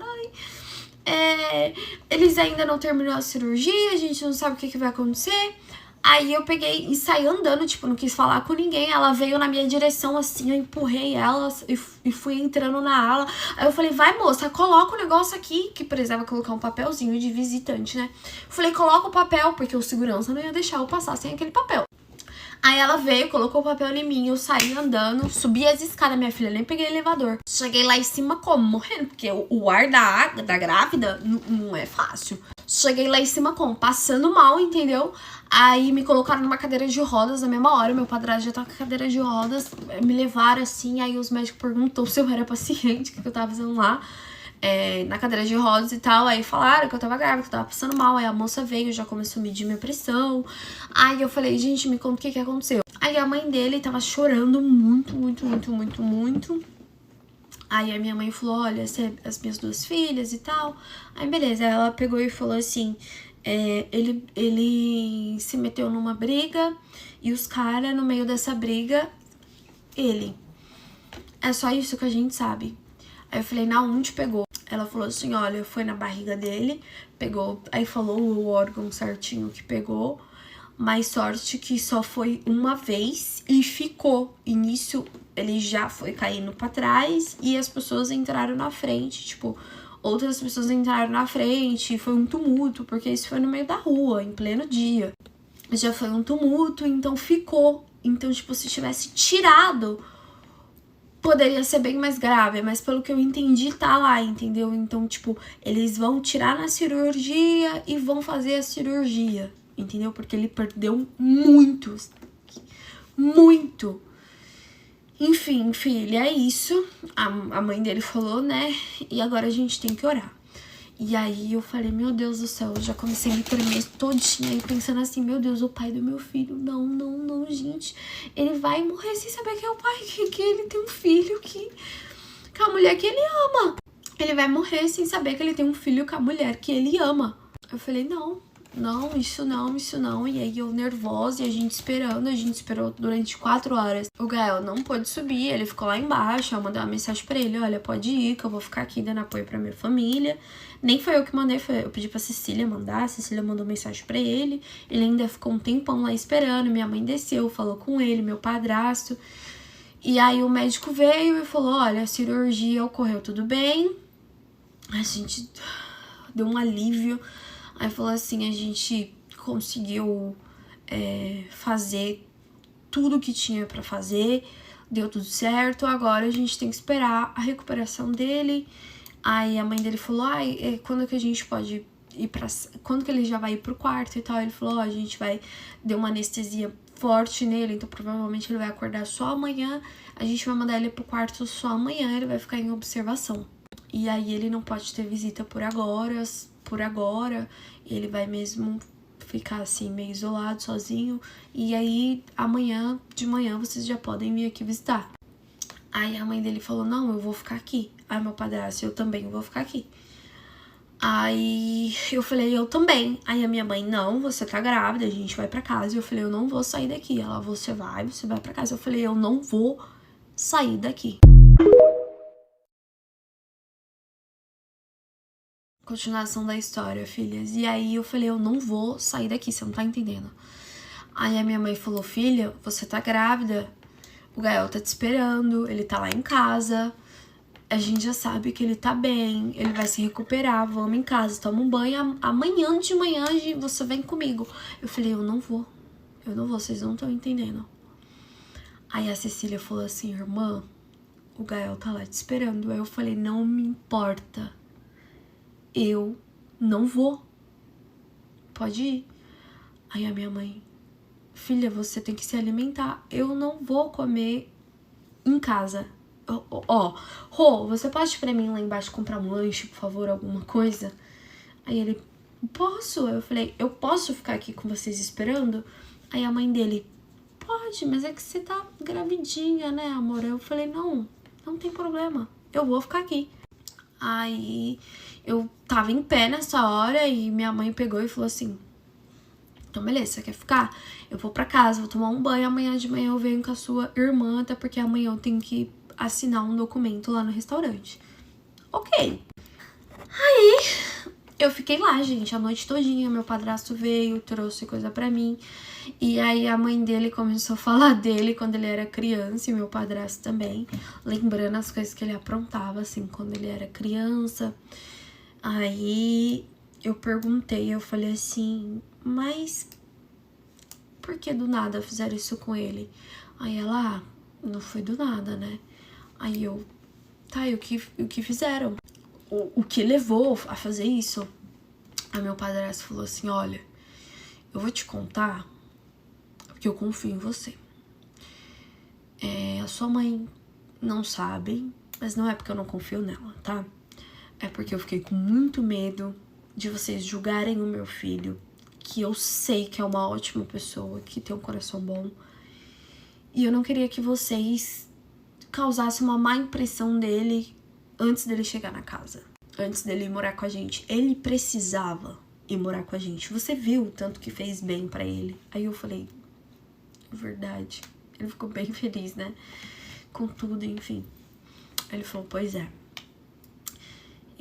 ai, eles ainda não terminaram a cirurgia, a gente não sabe o que vai acontecer. Aí eu peguei e saí andando, tipo, não quis falar com ninguém. Ela veio na minha direção assim, eu empurrei ela e fui entrando na ala. Aí eu falei, vai moça, coloca o negócio aqui, que precisava colocar um papelzinho de visitante, né? Falei, coloca o papel, porque o segurança não ia deixar eu passar sem aquele papel. Aí ela veio, colocou o papel em mim, eu saí andando, subi as escadas, minha filha, nem peguei elevador. Cheguei lá em cima como? Morrendo, porque o ar da grávida não é fácil. Cheguei lá em cima como? Passando mal, entendeu? Aí me colocaram numa cadeira de rodas na mesma hora, meu padrasto já tá com a cadeira de rodas, me levaram assim, aí os médicos perguntou se eu era paciente, o que eu tava fazendo lá. Na cadeira de rodas e tal, aí falaram que eu tava grávida, que eu tava passando mal, aí a moça veio, já começou a medir minha pressão, aí eu falei, gente, me conta o que aconteceu. Aí a mãe dele tava chorando muito, aí a minha mãe falou, olha, as minhas 2 filhas e tal, aí beleza, ela pegou e falou assim, ele se meteu numa briga, e os caras no meio dessa briga, é só isso que a gente sabe. Aí eu falei, na onde pegou? Ela falou assim, olha, foi na barriga dele, pegou, aí falou o órgão certinho que pegou, mas sorte que só foi uma vez e ficou. E nisso ele já foi caindo pra trás e as pessoas entraram na frente, tipo, outras pessoas entraram na frente, foi um tumulto, porque isso foi no meio da rua, em pleno dia. Já foi um tumulto, então ficou. Então, tipo, se tivesse tirado, poderia ser bem mais grave, mas pelo que eu entendi, tá lá, entendeu? Então, tipo, eles vão tirar na cirurgia e vão fazer a cirurgia, entendeu? Porque ele perdeu muito. Enfim, filha, é isso. A mãe dele falou, né? E agora a gente tem que orar. E aí eu falei, meu Deus do céu, eu já comecei a me tremer todinha aí, pensando assim, meu Deus, o pai do meu filho, não, gente, ele vai morrer sem saber que é o pai, que ele tem um filho com a mulher que ele ama. Ele vai morrer sem saber que ele tem um filho com a mulher que ele ama. Eu falei, não, isso não. E aí eu nervosa e a gente esperou durante 4 horas. O Gael não pôde subir, ele ficou lá embaixo. Eu mandei uma mensagem pra ele, olha, pode ir, que eu vou ficar aqui dando apoio pra minha família. Nem foi eu que mandei, eu pedi pra Cecília mandar, a Cecília mandou mensagem pra ele. Ele ainda ficou um tempão lá esperando, minha mãe desceu, falou com ele, meu padrasto. E aí o médico veio e falou, olha, a cirurgia ocorreu tudo bem. A gente deu um alívio. Aí falou assim, a gente conseguiu fazer tudo que tinha pra fazer, deu tudo certo, agora a gente tem que esperar a recuperação dele. Aí a mãe dele falou, quando que a gente pode ir pra... Quando que ele já vai ir pro quarto e tal? Ele falou, a gente vai... Deu uma anestesia forte nele, então provavelmente ele vai acordar só amanhã, a gente vai mandar ele pro quarto só amanhã, ele vai ficar em observação. E aí ele não pode ter visita por agora, ele vai mesmo ficar assim, meio isolado, sozinho, e aí de manhã vocês já podem vir aqui visitar. Aí a mãe dele falou, não, eu vou ficar aqui. Aí meu padrasto, eu também vou ficar aqui. Aí eu falei, eu também. Aí a minha mãe, não, você tá grávida, a gente vai pra casa. Eu falei, eu não vou sair daqui. Ela, você vai pra casa. Eu falei, eu não vou sair daqui. Continuação da história, filhas. E aí eu falei, eu não vou sair daqui, você não tá entendendo. Aí a minha mãe falou, filha, você tá grávida, o Gael tá te esperando, ele tá lá em casa, a gente já sabe que ele tá bem, ele vai se recuperar, vamos em casa, toma um banho, amanhã de manhã você vem comigo. Eu falei, eu não vou, vocês não estão entendendo. Aí a Cecília falou assim, irmã, o Gael tá lá te esperando. Aí eu falei, não me importa, eu não vou, pode ir. Aí a minha mãe, filha, você tem que se alimentar, eu não vou comer em casa. Rô, você pode ir pra mim lá embaixo comprar um lanche, por favor, alguma coisa? Aí ele, posso? Eu falei, eu posso ficar aqui com vocês esperando? Aí a mãe dele, pode, mas é que você tá gravidinha, né, amor? Eu falei, não tem problema, eu vou ficar aqui. Aí eu tava em pé nessa hora e minha mãe pegou e falou assim, então beleza, você quer ficar? Eu vou pra casa, vou tomar um banho, amanhã de manhã eu venho com a sua irmã, até porque amanhã eu tenho que assinar um documento lá no restaurante. Ok. Aí eu fiquei lá, gente, a noite todinha, meu padrasto veio, trouxe coisa pra mim. E aí a mãe dele começou a falar dele quando ele era criança, e meu padrasto também, lembrando as coisas que ele aprontava, assim, quando ele era criança. Aí eu perguntei, eu falei assim, mas por que do nada fizeram isso com ele? Aí ela, não foi do nada, né? Aí eu, tá, e o que fizeram? O que levou a fazer isso? Aí meu padrasto falou assim, olha, eu vou te contar porque eu confio em você. A sua mãe não sabe, mas não é porque eu não confio nela, tá? É porque eu fiquei com muito medo de vocês julgarem o meu filho, que eu sei que é uma ótima pessoa, que tem um coração bom. E eu não queria que vocês causassem uma má impressão dele antes dele chegar na casa, antes dele ir morar com a gente. Ele precisava ir morar com a gente. Você viu o tanto que fez bem pra ele. Aí eu falei, verdade. Ele ficou bem feliz, né? Com tudo, enfim. Ele falou, pois é.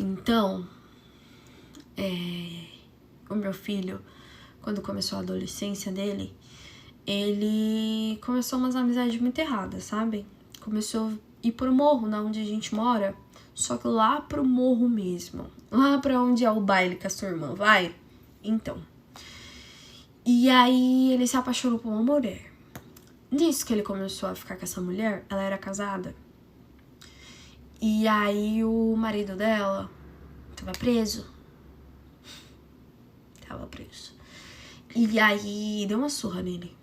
Então, o meu filho, quando começou a adolescência dele, ele começou umas amizades muito erradas, sabe? Começou a ir pro morro, na onde a gente mora, só que lá pro morro mesmo. Lá pra onde é o baile que a sua irmã vai. Então. E aí ele se apaixonou por uma mulher. Nisso que ele começou a ficar com essa mulher, ela era casada. E aí o marido dela tava preso. E aí deu uma surra nele.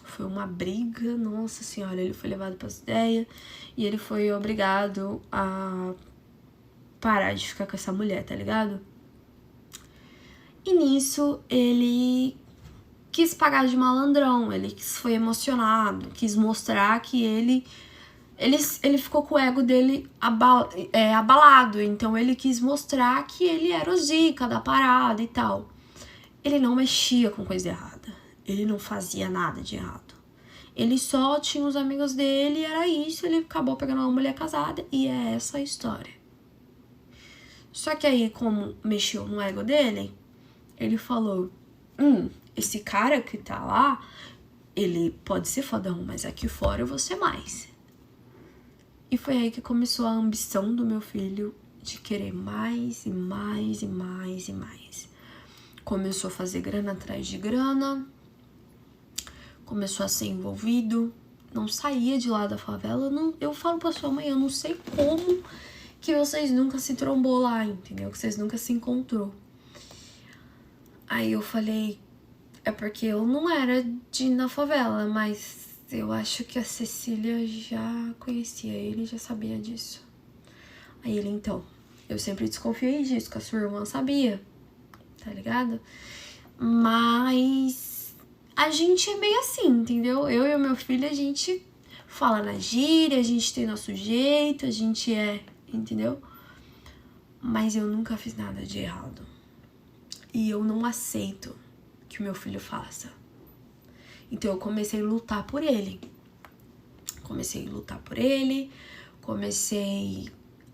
Foi uma briga, nossa senhora, ele foi levado pras ideias e ele foi obrigado a parar de ficar com essa mulher, tá ligado? E nisso, ele quis pagar de malandrão, ele foi emocionado, quis mostrar que ele ficou com o ego dele abalado, então ele quis mostrar que ele era o zica da parada e tal. Ele não mexia com coisa errada, ele não fazia nada de errado. Ele só tinha os amigos dele, era isso, ele acabou pegando uma mulher casada e é essa a história. Só que aí, como mexeu no ego dele, ele falou, esse cara que tá lá, ele pode ser fodão, mas aqui fora eu vou ser mais. E foi aí que começou a ambição do meu filho de querer mais e mais e mais e mais. Começou a fazer grana atrás de grana, começou a ser envolvido, não saía de lá da favela. Eu falo pra sua mãe, eu não sei como que vocês nunca se trombou lá, entendeu? Que vocês nunca se encontrou. Aí eu falei, é porque eu não era de ir na favela, mas eu acho que a Cecília já conhecia ele, já sabia disso. Aí ele, então, eu sempre desconfiei disso, que a sua irmã sabia, tá ligado? Mas a gente é meio assim, entendeu? Eu e o meu filho, a gente fala na gíria, a gente tem nosso jeito, a gente entendeu? Mas eu nunca fiz nada de errado. E eu não aceito que o meu filho faça. Então eu comecei a lutar por ele. Comecei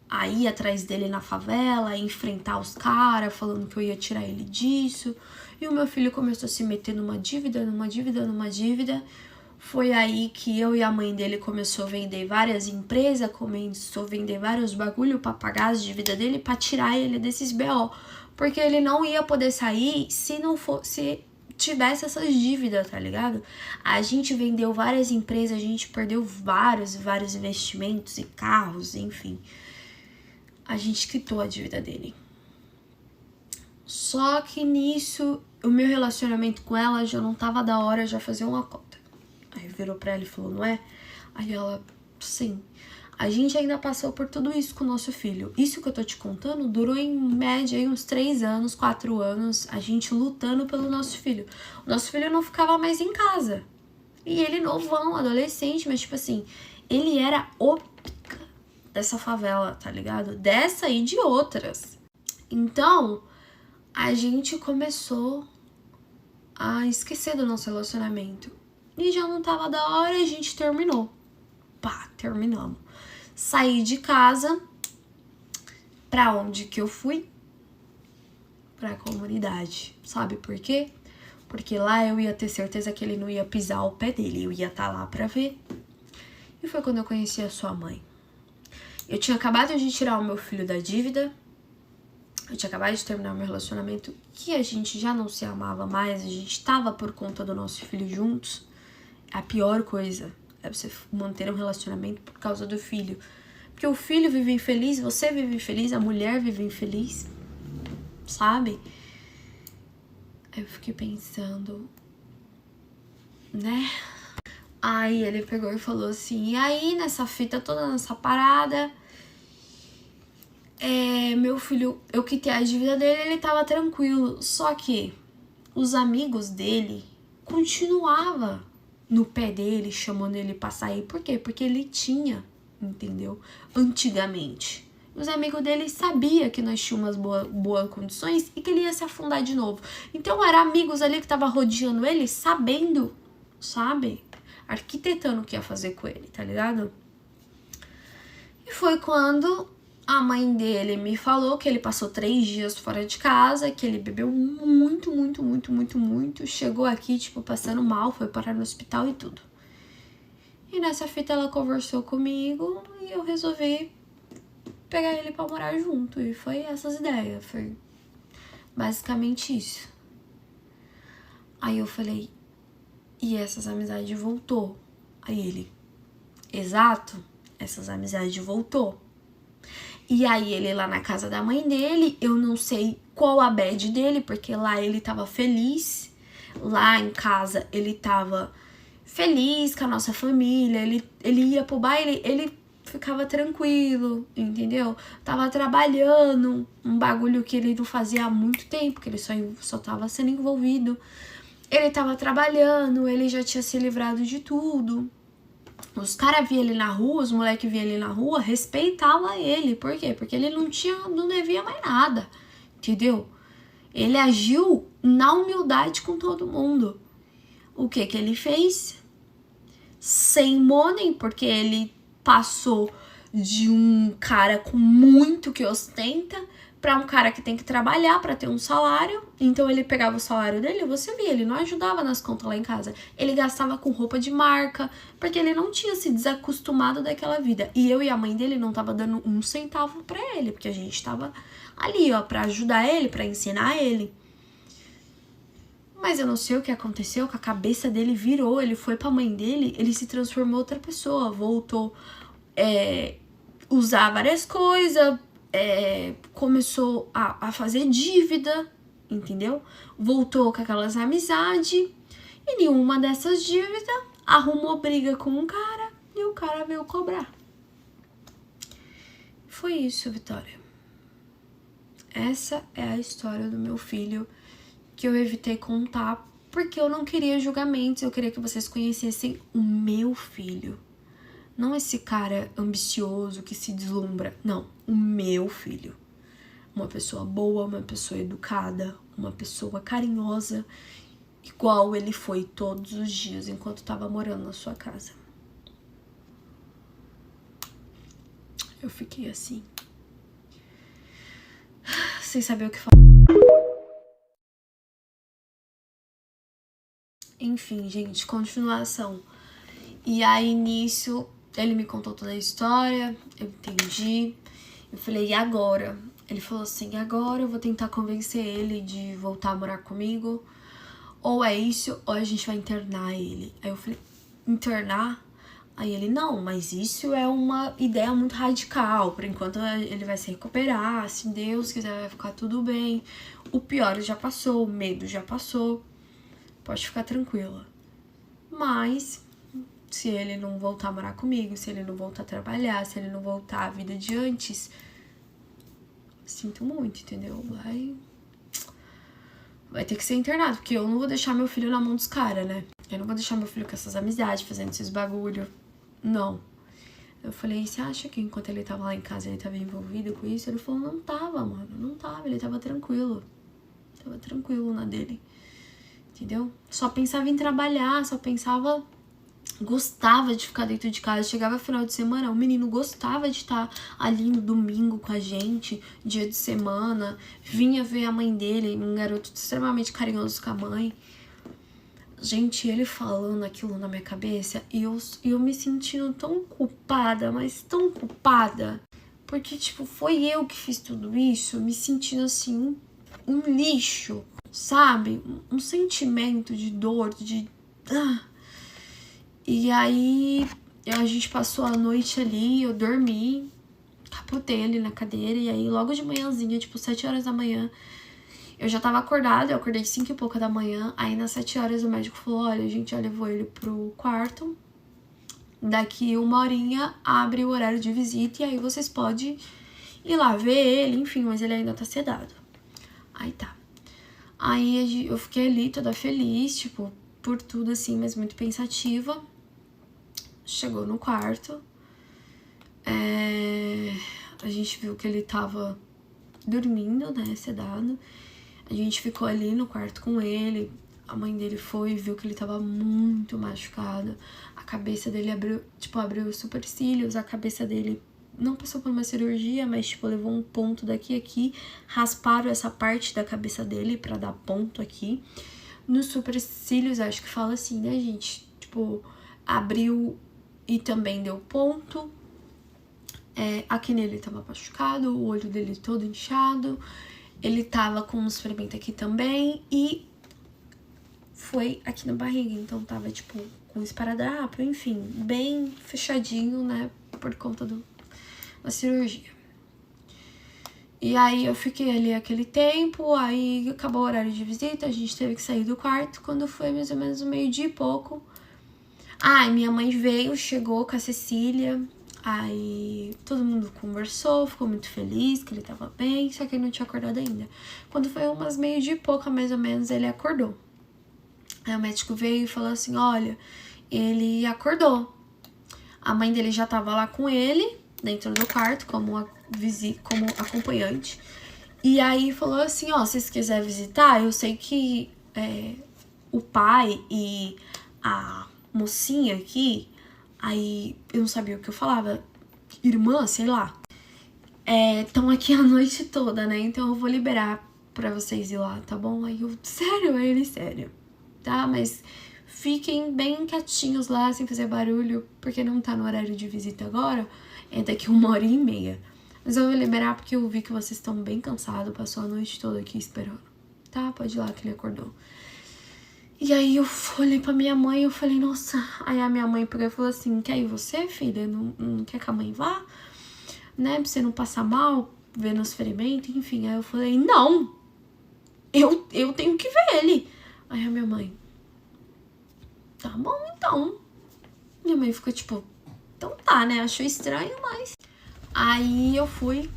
a ir atrás dele na favela, enfrentar os caras, falando que eu ia tirar ele disso. E o meu filho começou a se meter numa dívida. Foi aí que eu e a mãe dele começou a vender várias empresas, começou a vender vários bagulho pra pagar as dívidas dele, pra tirar ele desses BO. Porque ele não ia poder sair se tivesse essas dívidas, tá ligado? A gente vendeu várias empresas, a gente perdeu vários investimentos e carros, enfim. A gente quitou a dívida dele. Só que nisso, o meu relacionamento com ela já não tava da hora, já fazia uma cota. Aí virou pra ela e falou, não é? Aí ela, sim. A gente ainda passou por tudo isso com o nosso filho. Isso que eu tô te contando durou em média aí uns 3 anos, 4 anos, a gente lutando pelo nosso filho. O nosso filho não ficava mais em casa. E ele novão, adolescente, mas tipo assim, ele era o pica dessa favela, tá ligado? Dessa e de outras. Então, a gente começou a esquecer do nosso relacionamento. E já não tava da hora e a gente terminou. Terminamos. Saí de casa. Pra onde que eu fui? Pra comunidade. Sabe por quê? Porque lá eu ia ter certeza que ele não ia pisar o pé dele. Eu ia estar lá pra ver. E foi quando eu conheci a sua mãe. Eu tinha acabado de tirar o meu filho da dívida. Eu tinha acabado de terminar meu relacionamento. Que a gente já não se amava mais. A gente tava por conta do nosso filho juntos. A pior coisa é você manter um relacionamento por causa do filho. Porque o filho vive infeliz, você vive infeliz, a mulher vive infeliz, sabe? Aí eu fiquei pensando, né? Aí ele pegou e falou assim, e aí nessa fita toda, nessa parada, meu filho, eu quitei a dívida dele, ele tava tranquilo. Só que os amigos dele continuavam no pé dele, chamando ele pra sair. Por quê? Porque ele tinha, entendeu? Antigamente. Os amigos dele sabiam que nós tínhamos umas boas condições e que ele ia se afundar de novo. Então, eram amigos ali que estavam rodeando ele, sabendo, sabe? Arquitetando o que ia fazer com ele, tá ligado? E foi quando a mãe dele me falou que ele passou 3 dias fora de casa, que ele bebeu muito, chegou aqui, tipo, passando mal, foi parar no hospital e tudo. E nessa fita ela conversou comigo e eu resolvi pegar ele pra morar junto. E foi essas ideias, foi basicamente isso. Aí eu falei, e essas amizades voltou? Aí ele, exato, essas amizades voltou. E aí ele lá na casa da mãe dele, eu não sei qual a bad dele, porque lá ele tava feliz, lá em casa ele tava feliz com a nossa família, ele ia pro baile, ele ficava tranquilo, entendeu? Tava trabalhando, um bagulho que ele não fazia há muito tempo, que ele só tava sendo envolvido. Ele tava trabalhando, ele já tinha se livrado de tudo. Os caras viam ele na rua, os moleques viam ele na rua, respeitavam ele. Por quê? Porque ele não devia mais nada, entendeu? Ele agiu na humildade com todo mundo. O que ele fez? Sem money, porque ele passou de um cara com muito que ostenta para um cara que tem que trabalhar para ter um salário. Então ele pegava o salário dele, você via, ele não ajudava nas contas lá em casa. Ele gastava com roupa de marca, porque ele não tinha se desacostumado daquela vida. E eu e a mãe dele não tava dando um centavo para ele, porque a gente tava ali, ó, para ajudar ele, para ensinar ele. Mas eu não sei o que aconteceu, que a cabeça dele virou, ele foi pra mãe dele, ele se transformou em outra pessoa, voltou usar várias coisas, começou a fazer dívida, entendeu? Voltou com aquelas amizades, e nenhuma dessas dívidas arrumou briga com um cara, e o cara veio cobrar. Foi isso, Vitória. Essa é a história do meu filho, que eu evitei contar, porque eu não queria julgamentos, eu queria que vocês conhecessem o meu filho. Não esse cara ambicioso que se deslumbra, não, o meu filho. Uma pessoa boa, uma pessoa educada, uma pessoa carinhosa, igual ele foi todos os dias enquanto estava morando na sua casa. Eu fiquei assim, sem saber o que falar. Enfim, gente, continuação. E aí, nisso, ele me contou toda a história, eu entendi. Eu falei, e agora? Ele falou assim, agora eu vou tentar convencer ele de voltar a morar comigo. Ou é isso, ou a gente vai internar ele. Aí eu falei, internar? Aí ele, não, mas isso é uma ideia muito radical. Por enquanto ele vai se recuperar, se Deus quiser vai ficar tudo bem. O pior já passou, o medo já passou. Pode ficar tranquila. Mas, se ele não voltar a morar comigo, se ele não voltar a trabalhar, se ele não voltar à vida de antes, sinto muito, entendeu? Vai ter que ser internado, porque eu não vou deixar meu filho na mão dos caras, né? Eu não vou deixar meu filho com essas amizades, fazendo esses bagulho. Não. Eu falei, você acha que enquanto ele tava lá em casa ele tava envolvido com isso? Ele falou, não tava, mano, não tava, ele tava tranquilo. Tava tranquilo na dele. Entendeu? Só pensava em trabalhar, gostava de ficar dentro de casa. Chegava final de semana, o menino gostava de estar ali no domingo com a gente, dia de semana, vinha ver a mãe dele, um garoto extremamente carinhoso com a mãe. Gente, ele falando aquilo na minha cabeça, e eu me sentindo tão culpada, mas tão culpada, porque, tipo, foi eu que fiz tudo isso, me sentindo assim, um lixo, sabe? Um sentimento de dor, E aí, a gente passou a noite ali, eu dormi, capotei ali na cadeira, e aí logo de manhãzinha, tipo 7 horas da manhã, eu já tava acordada, eu acordei 5 e pouca da manhã, aí nas 7 horas o médico falou, olha, a gente já levou ele pro quarto, daqui 1 horinha abre o horário de visita, e aí vocês podem ir lá ver ele, enfim, mas ele ainda tá sedado. Aí tá. Aí eu fiquei ali toda feliz, tipo, por tudo assim, mas muito pensativa. Chegou no quarto, a gente viu que ele tava dormindo, né, sedado. A gente ficou ali no quarto com ele, a mãe dele foi e viu que ele tava muito machucado. A cabeça dele abriu os supercílios, a cabeça dele não passou por uma cirurgia, mas, tipo, levou um ponto daqui a aqui, rasparam essa parte da cabeça dele pra dar ponto aqui. Nos supercílios, acho que fala assim, né, gente? Tipo, abriu e também deu ponto. Aqui nele tava machucado, o olho dele todo inchado. Ele tava com uns ferimentos aqui também e foi aqui na barriga. Então tava, tipo, com esparadrapo, enfim, bem fechadinho, né, por conta da cirurgia. E aí eu fiquei ali aquele tempo, aí acabou o horário de visita, a gente teve que sair do quarto. Quando foi mais ou menos o 12:00 e pouco, minha mãe veio, chegou com a Cecília, Aí todo mundo conversou, ficou muito feliz que ele tava bem, só que ele não tinha acordado ainda. Quando foi umas 12:30 e pouca, mais ou menos, ele acordou. Aí o médico veio e falou assim, olha, ele acordou. A mãe dele já tava lá com ele, dentro do quarto, como acompanhante. E aí falou assim, ó, se vocês quiserem visitar, eu sei que o pai e a mocinha aqui, aí eu não sabia o que eu falava, irmã, sei lá, estão aqui a noite toda, né? Então eu vou liberar pra vocês ir lá, tá bom? Aí eu, sério? Aí ele, sério, tá? Mas fiquem bem quietinhos lá, sem fazer barulho, porque não tá no horário de visita agora, é daqui 1h30. Mas eu vou liberar porque eu vi que vocês estão bem cansados, passou a noite toda aqui esperando, tá? Pode ir lá que ele acordou. E aí eu olhei pra minha mãe e eu falei, nossa. Aí a minha mãe pegou e falou assim, quer ir você, filha? Não quer que a mãe vá? Né? Pra você não passar mal, vendo os ferimentos, enfim. Aí eu falei, não, eu tenho que ver ele. Aí a minha mãe, tá bom então. Minha mãe ficou tipo, então tá, né? Achou estranho, mas... Aí eu fui.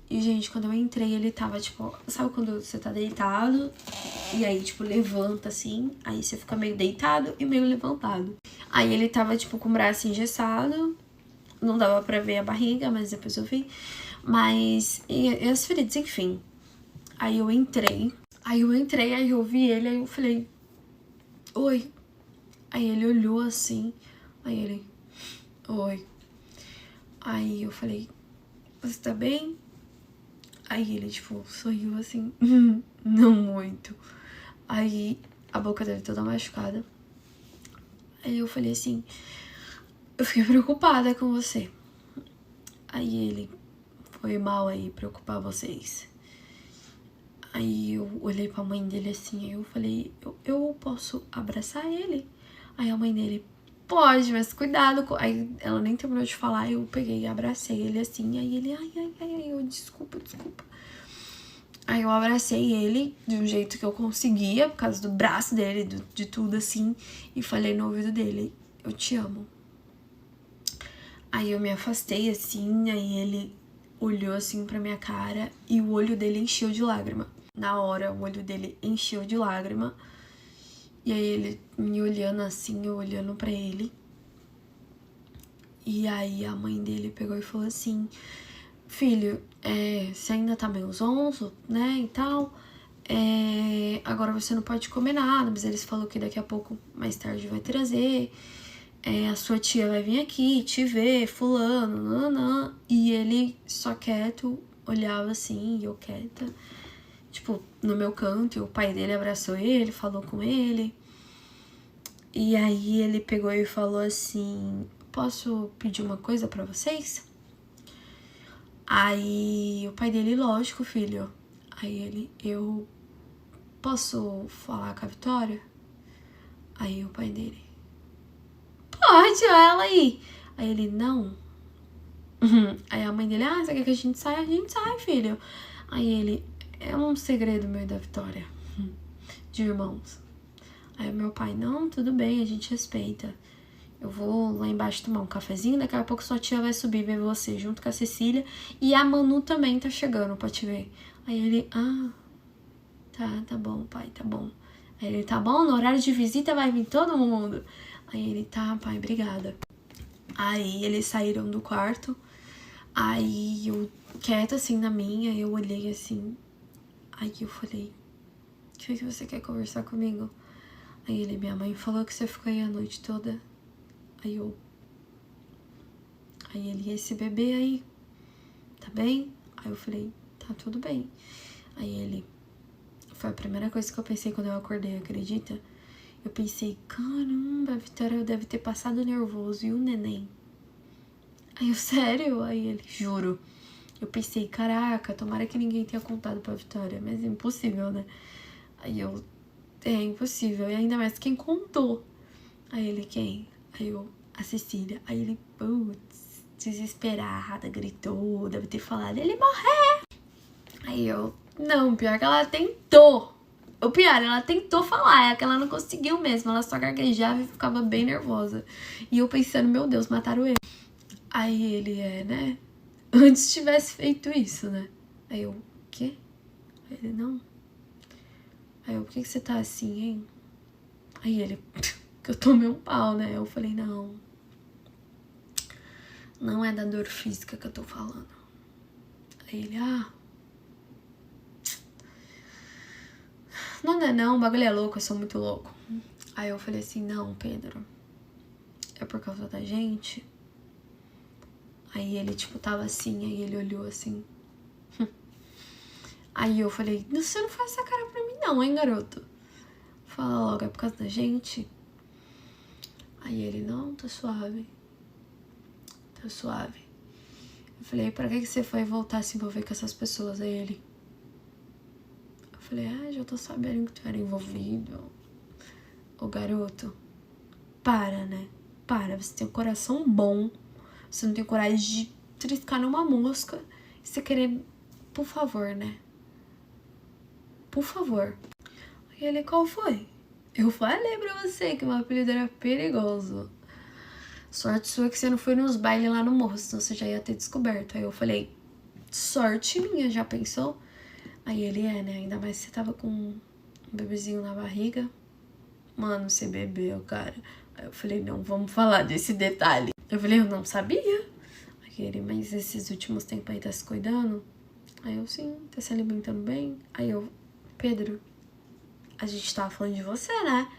E, gente, quando eu entrei, ele tava, tipo... Sabe quando você tá deitado? E aí, tipo, levanta, assim. Aí você fica meio deitado e meio levantado. Aí ele tava, tipo, com o braço engessado. Não dava pra ver a barriga, mas depois eu vi. Mas... E as feridas, enfim. Aí eu entrei, aí eu vi ele, aí eu falei... Oi. Aí ele olhou, assim. Aí ele... Oi. Aí eu falei... Você tá bem? Aí ele, tipo, sorriu assim, não muito. Aí a boca dele toda machucada. Aí eu falei assim, eu fiquei preocupada com você. Aí ele, foi mal aí preocupar vocês. Aí eu olhei pra mãe dele assim, aí eu falei, eu posso abraçar ele? Aí a mãe dele, pode, mas cuidado. Aí ela nem terminou de falar, eu peguei e abracei ele assim. Aí ele, ai, eu, desculpa. Aí eu abracei ele de um jeito que eu conseguia, por causa do braço dele, de tudo assim. E falei no ouvido dele, eu te amo. Aí eu me afastei assim, aí ele olhou assim pra minha cara e o olho dele encheu de lágrima. Na hora, o olho dele encheu de lágrima. E aí ele me olhando assim, eu olhando pra ele. E aí a mãe dele pegou e falou assim, filho, você ainda tá meio zonzo, né, e tal. Agora você não pode comer nada, mas eles falaram que daqui a pouco, mais tarde, vai trazer. A sua tia vai vir aqui te ver, fulano, nanã. E ele só quieto, olhava assim, e eu quieta, tipo, no meu canto. E o pai dele abraçou ele, falou com ele. E aí ele pegou e falou assim, posso pedir uma coisa pra vocês? Aí o pai dele, lógico, filho. Aí ele, eu posso falar com a Vitória? Aí o pai dele, pode, ela aí. Aí ele, não. Aí a mãe dele, você quer que a gente saia? A gente sai, filho. Aí ele, é um segredo meu e da Vitória, de irmãos. Aí o meu pai, não, tudo bem, a gente respeita. Eu vou lá embaixo tomar um cafezinho, daqui a pouco sua tia vai subir ver você junto com a Cecília. E a Manu também tá chegando pra te ver. Aí ele, tá bom, pai, tá bom. Aí ele, tá bom, no horário de visita vai vir todo mundo. Aí ele, tá, pai, obrigada. Aí eles saíram do quarto. Aí eu, quieta assim na minha, eu olhei assim. Aí eu falei, o que você quer conversar comigo? Aí ele, minha mãe falou que você ficou aí a noite toda. Aí ele, esse bebê aí, tá bem? Aí eu falei, tá tudo bem. Aí ele, foi a primeira coisa que eu pensei quando eu acordei, acredita? Eu pensei, caramba, a Vitória deve ter passado nervoso, e o neném? Aí eu, sério? Aí ele, juro. Eu pensei, caraca, tomara que ninguém tenha contado pra Vitória, mas é impossível, né? Aí eu, impossível, e ainda mais quem contou. Aí ele, quem? Aí eu, a Cecília. Aí ele, putz, desesperada, gritou, deve ter falado, ele morreu. Aí eu, não, pior que ela tentou. O pior, ela tentou falar, é que ela não conseguiu mesmo, ela só gaguejava e ficava bem nervosa. E eu pensando, meu Deus, mataram ele. Aí ele né? Antes tivesse feito isso, né? Aí eu, o quê? Aí ele, não. Aí eu, por que você tá assim, hein? Aí ele, que eu tomei um pau, né? Eu falei, não. Não é da dor física que eu tô falando. Aí ele, não é não, o bagulho é louco, eu sou muito louco. Aí eu falei assim, não, Pedro, é por causa da gente? Aí ele, tipo, tava assim, aí ele olhou assim. Aí eu falei, você não faz essa cara pra mim não, hein, garoto? Fala logo, é por causa da gente? Aí ele, não, tá suave. Tá suave. Eu falei, pra que você foi voltar a se envolver com essas pessoas? Aí ele... Eu falei, já tô sabendo que tu era envolvido. Ô, garoto, para, né? Para, você tem um coração bom. Você não tem coragem de triscar numa mosca. E você querer... Por favor, né? Por favor. E ele, qual foi? Eu falei pra você que meu apelido era Perigoso. Sorte sua que você não foi nos bailes lá no morro, senão você já ia ter descoberto. Aí eu falei, sorte minha, já pensou? Aí ele, né? Ainda mais se você tava com um bebezinho na barriga. Mano, você bebeu, cara. Aí eu falei, não, vamos falar desse detalhe. Eu falei, eu não sabia. Aí ele, mas esses últimos tempos aí tá se cuidando? Aí eu, sim, tá se alimentando bem? Aí eu, Pedro, a gente tava falando de você, né?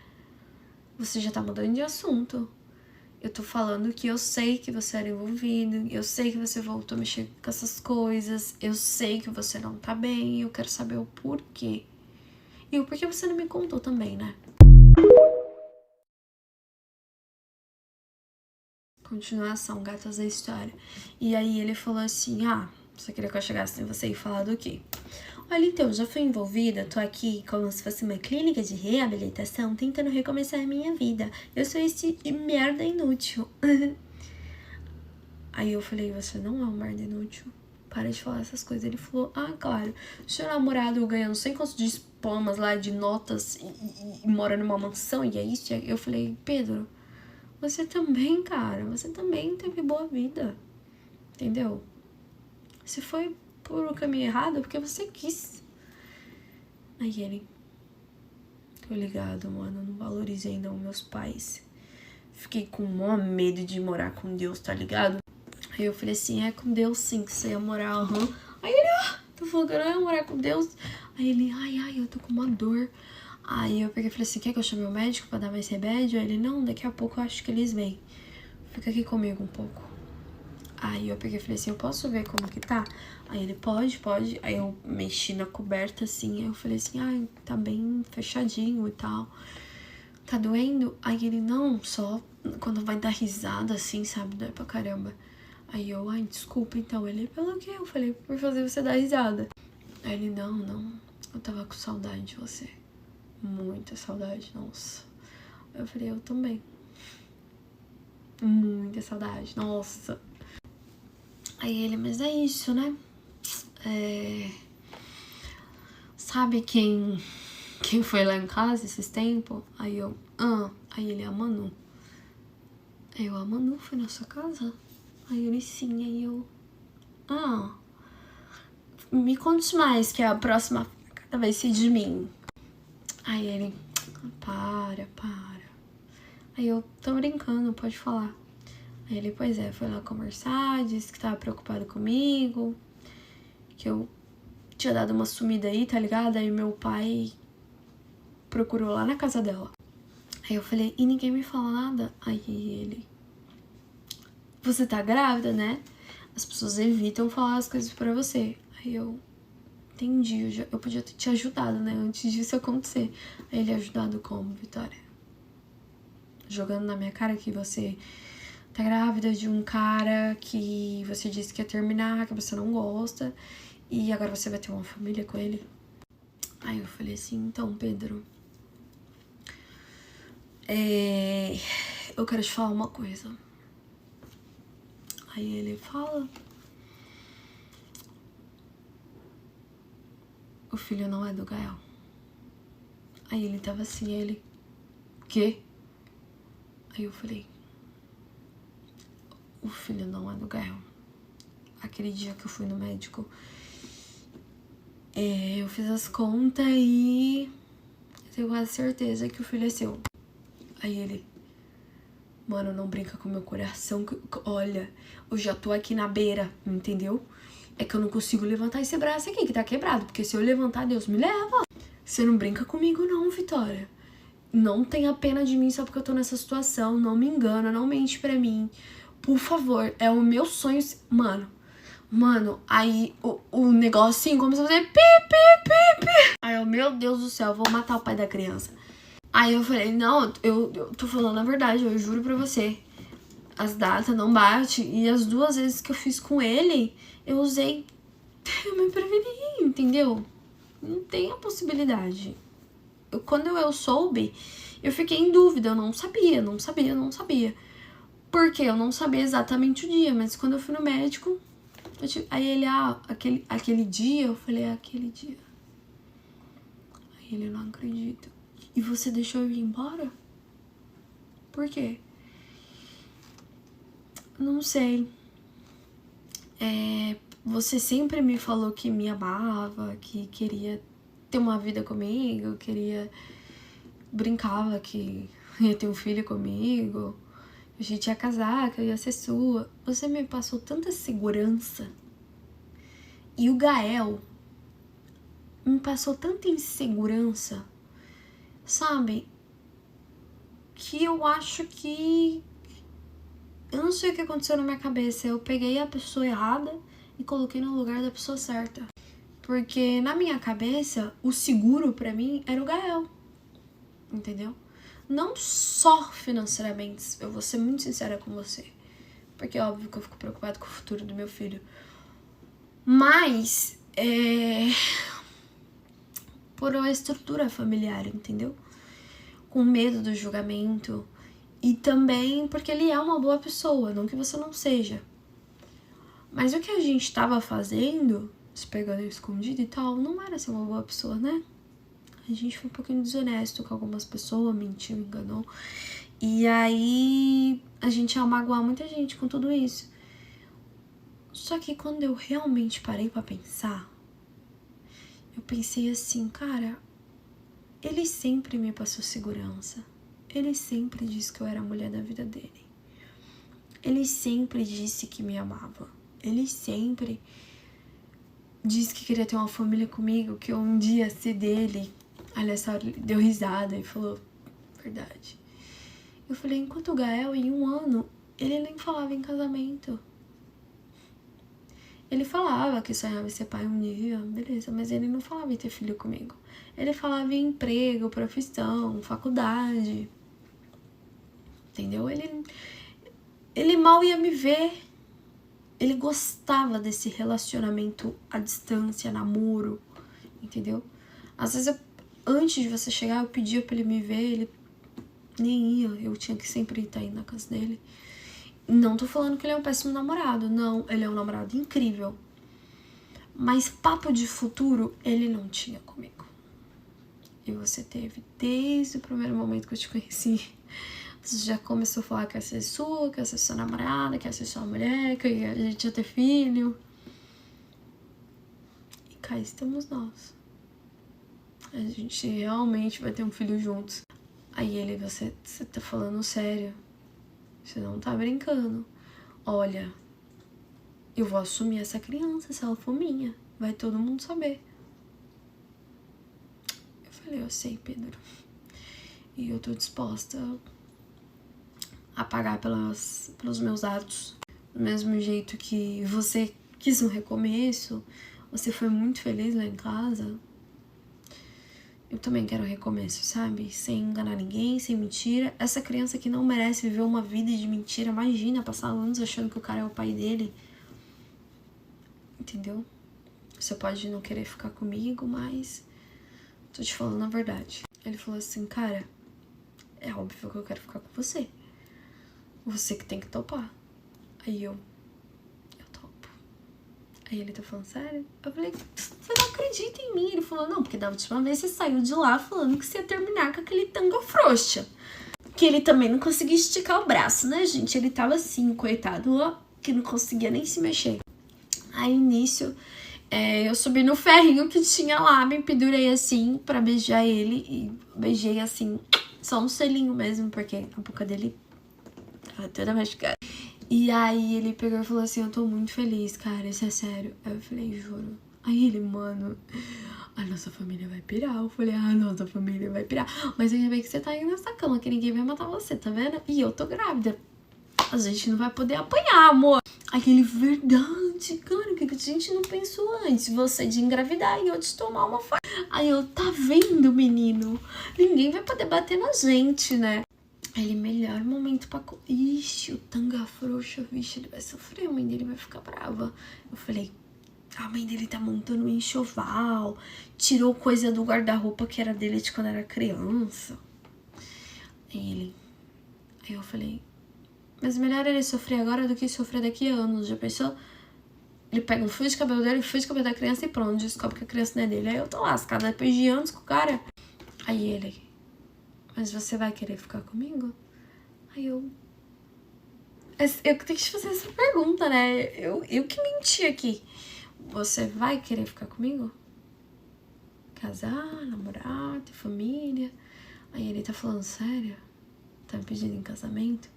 Você já tá mudando de assunto. Eu tô falando que eu sei que você era envolvido, eu sei que você voltou a mexer com essas coisas, eu sei que você não tá bem, eu quero saber o porquê. E o porquê você não me contou também, né? Continuação, gatas da história. E aí ele falou assim, você queria que eu chegasse em você e falar do quê? Olha, então, já fui envolvida, tô aqui como se fosse uma clínica de reabilitação, tentando recomeçar a minha vida. Eu sou esse merda inútil. Aí eu falei, você não é um merda inútil. Para de falar essas coisas. Ele falou, claro, seu namorado ganhando 100 contos de diplomas lá, de notas, e mora numa mansão, e é isso. Eu falei, Pedro, você também, cara, você também teve boa vida. Entendeu? Se foi por um caminho errado, é porque você quis. Aí ele, tô ligado, mano, não valorizei não meus pais. Fiquei com o maior medo de morar com Deus, tá ligado? Aí eu falei assim, é com Deus sim que você ia morar, Aí ele, tô falando que eu não ia morar com Deus. Aí ele, ai, eu tô com uma dor. Aí eu peguei e falei assim, quer que eu chame o médico pra dar mais remédio? Aí ele, não, daqui a pouco eu acho que eles vêm. Fica aqui comigo um pouco. Aí eu peguei e falei assim, eu posso ver como que tá? Aí ele, pode. Aí eu mexi na coberta assim, aí eu falei assim, tá bem fechadinho e tal. Tá doendo? Aí ele, não, só quando vai dar risada assim, sabe? Dói pra caramba. Aí eu, desculpa então. Ele, pelo quê? Eu falei, por fazer você dar risada. Aí ele, não, eu tava com saudade de você. Muita saudade, nossa. Eu falei, eu também. Muita saudade, nossa. Aí ele, mas é isso, né? Sabe quem foi lá em casa esses tempos? Aí eu, Aí ele, a Manu. Aí eu, a Manu foi na sua casa? Aí ele, sim. Aí eu, me conte mais, que a próxima facada vai ser de mim. Aí ele, para. Aí eu, tô brincando, pode falar. Aí ele, pois é, foi lá conversar, disse que tava preocupado comigo, que eu tinha dado uma sumida aí, tá ligado? Aí meu pai procurou lá na casa dela. Aí eu falei, e ninguém me fala nada? Aí ele, você tá grávida, né? As pessoas evitam falar as coisas pra você. Aí eu, entendi, eu podia ter te ajudado, né? Antes disso acontecer. Aí ele, ajudado como, Vitória? Jogando na minha cara que você tá grávida de um cara que você disse que ia terminar, que você não gosta, e agora você vai ter uma família com ele? Aí eu falei assim, então, Pedro, eu quero te falar uma coisa. Aí ele, fala. O filho não é do Gael. Aí ele tava assim, ele, quê? Aí eu falei, o filho não é do Gael. Aquele dia que eu fui no médico, eu fiz as contas e eu tenho quase certeza que o filho é seu. Aí ele, mano, não brinca com meu coração, olha, eu já tô aqui na beira, entendeu? É que eu não consigo levantar esse braço aqui, que tá quebrado, porque se eu levantar, Deus me leva. Você não brinca comigo não, Vitória. Não tenha pena de mim só porque eu tô nessa situação, não me engana, não mente pra mim. Por favor, é o meu sonho, Mano, aí o negocinho começou a fazer pi, pi, pi, pi. Aí eu, meu Deus do céu, vou matar o pai da criança. Aí eu falei, não, eu tô falando a verdade, eu juro pra você. As datas não batem. E as 2 vezes que eu fiz com ele, eu usei. Eu me preveni, entendeu? Não tem a possibilidade. Quando eu soube, eu fiquei em dúvida. Eu não sabia. Porque eu não sabia exatamente o dia. Mas quando eu fui no médico, aí ele, aquele dia, eu falei, aquele dia. Aí ele, não acredito. E você deixou eu ir embora? Por quê? Não sei. Você sempre me falou que me amava, que queria ter uma vida comigo, brincava que ia ter um filho comigo, a gente ia casar, que eu ia ser sua. Você me passou tanta segurança. E o Gael me passou tanta insegurança, sabe? Que eu acho que... Eu não sei o que aconteceu na minha cabeça. Eu peguei a pessoa errada e coloquei no lugar da pessoa certa. Porque na minha cabeça, o seguro pra mim era o Gael. Entendeu? Não só financeiramente. Eu vou ser muito sincera com você. Porque é óbvio que eu fico preocupada com o futuro do meu filho. Mas, por uma estrutura familiar, entendeu? Com medo do julgamento. E também porque ele é uma boa pessoa, não que você não seja. Mas o que a gente tava fazendo, se pegando escondido e tal, não era ser uma boa pessoa, né? A gente foi um pouquinho desonesto com algumas pessoas, mentiu, enganou. E aí a gente ia magoar muita gente com tudo isso. Só que quando eu realmente parei pra pensar, eu pensei assim, cara, ele sempre me passou segurança. Ele sempre disse que eu era a mulher da vida dele. Ele sempre disse que me amava. Ele sempre disse que queria ter uma família comigo, que eu um dia ia ser dele. Aliás, ele deu risada e falou, verdade. Eu falei, enquanto o Gael, em 1 ano, ele nem falava em casamento. Ele falava que sonhava em ser pai um dia, beleza, mas ele não falava em ter filho comigo. Ele falava em emprego, profissão, faculdade. Entendeu? Ele mal ia me ver. Ele gostava desse relacionamento à distância, namoro, entendeu? Às vezes, antes de você chegar, eu pedia pra ele me ver, ele nem ia. Eu tinha que sempre estar indo na casa dele. Não tô falando que ele é um péssimo namorado, não. Ele é um namorado incrível. Mas papo de futuro, ele não tinha comigo. E você teve desde o primeiro momento que eu te conheci. Você já começou a falar que ia ser sua, que ia ser sua namorada, que ia ser sua mulher, que a gente ia ter filho. E cá estamos nós. A gente realmente vai ter um filho juntos. Aí ele, você tá falando sério. Você não tá brincando. Olha, eu vou assumir essa criança se ela for minha. Vai todo mundo saber. Eu falei, eu sei, Pedro. E eu tô disposta a pagar pelos meus atos. Do mesmo jeito que você quis um recomeço, você foi muito feliz lá em casa. Eu também quero um recomeço, sabe? Sem enganar ninguém, sem mentira. Essa criança que não merece viver uma vida de mentira. Imagina passar anos achando que o cara é o pai dele. Entendeu? Você pode não querer ficar comigo, mas tô te falando a verdade. Ele falou assim, cara, é óbvio que eu quero ficar com você. Você que tem que topar. Aí eu topo. Aí ele tá falando, sério? Eu falei, você não acredita em mim? Ele falou, não, porque da última vez você saiu de lá falando que você ia terminar com aquele tanga frouxa. que ele também não conseguia esticar o braço, né, gente? Ele tava assim, coitado, ó, que não conseguia nem se mexer. Aí, nisso, eu subi no ferrinho que tinha lá, me pendurei assim pra beijar ele. E beijei assim, só um selinho mesmo, porque a boca dele tava toda machucada. E aí ele pegou e falou assim, eu tô muito feliz, cara, isso é sério. Aí eu falei, juro. Aí ele, mano, a nossa família vai pirar. Eu falei, a nossa família vai pirar. Mas ainda bem que você tá aí nessa cama, que ninguém vai matar você, tá vendo? E eu tô grávida. A gente não vai poder apanhar, amor. Aquele, verdade, cara, que a gente não pensou antes? Você de engravidar e eu de tomar uma faca. Aí eu, tá vendo, menino? Ninguém vai poder bater na gente, né? Ele, melhor momento pra... Ixi, o tanga frouxa, vixe, ele vai sofrer, a mãe dele vai ficar brava. Eu falei, a mãe dele tá montando um enxoval, tirou coisa do guarda-roupa que era dele de quando era criança. Aí eu falei, mas melhor ele sofrer agora do que sofrer daqui a anos, já pensou? Ele pega um fio de cabelo dele, um fio de cabelo da criança e pronto, descobre que a criança não é dele. Aí eu tô lascada depois de anos com o cara. Aí ele, mas você vai querer ficar comigo? Aí eu tenho que te fazer essa pergunta, né? Eu que menti aqui. Você vai querer ficar comigo? Casar, namorar, ter família? Aí ele tá falando, sério? Tá me pedindo em casamento?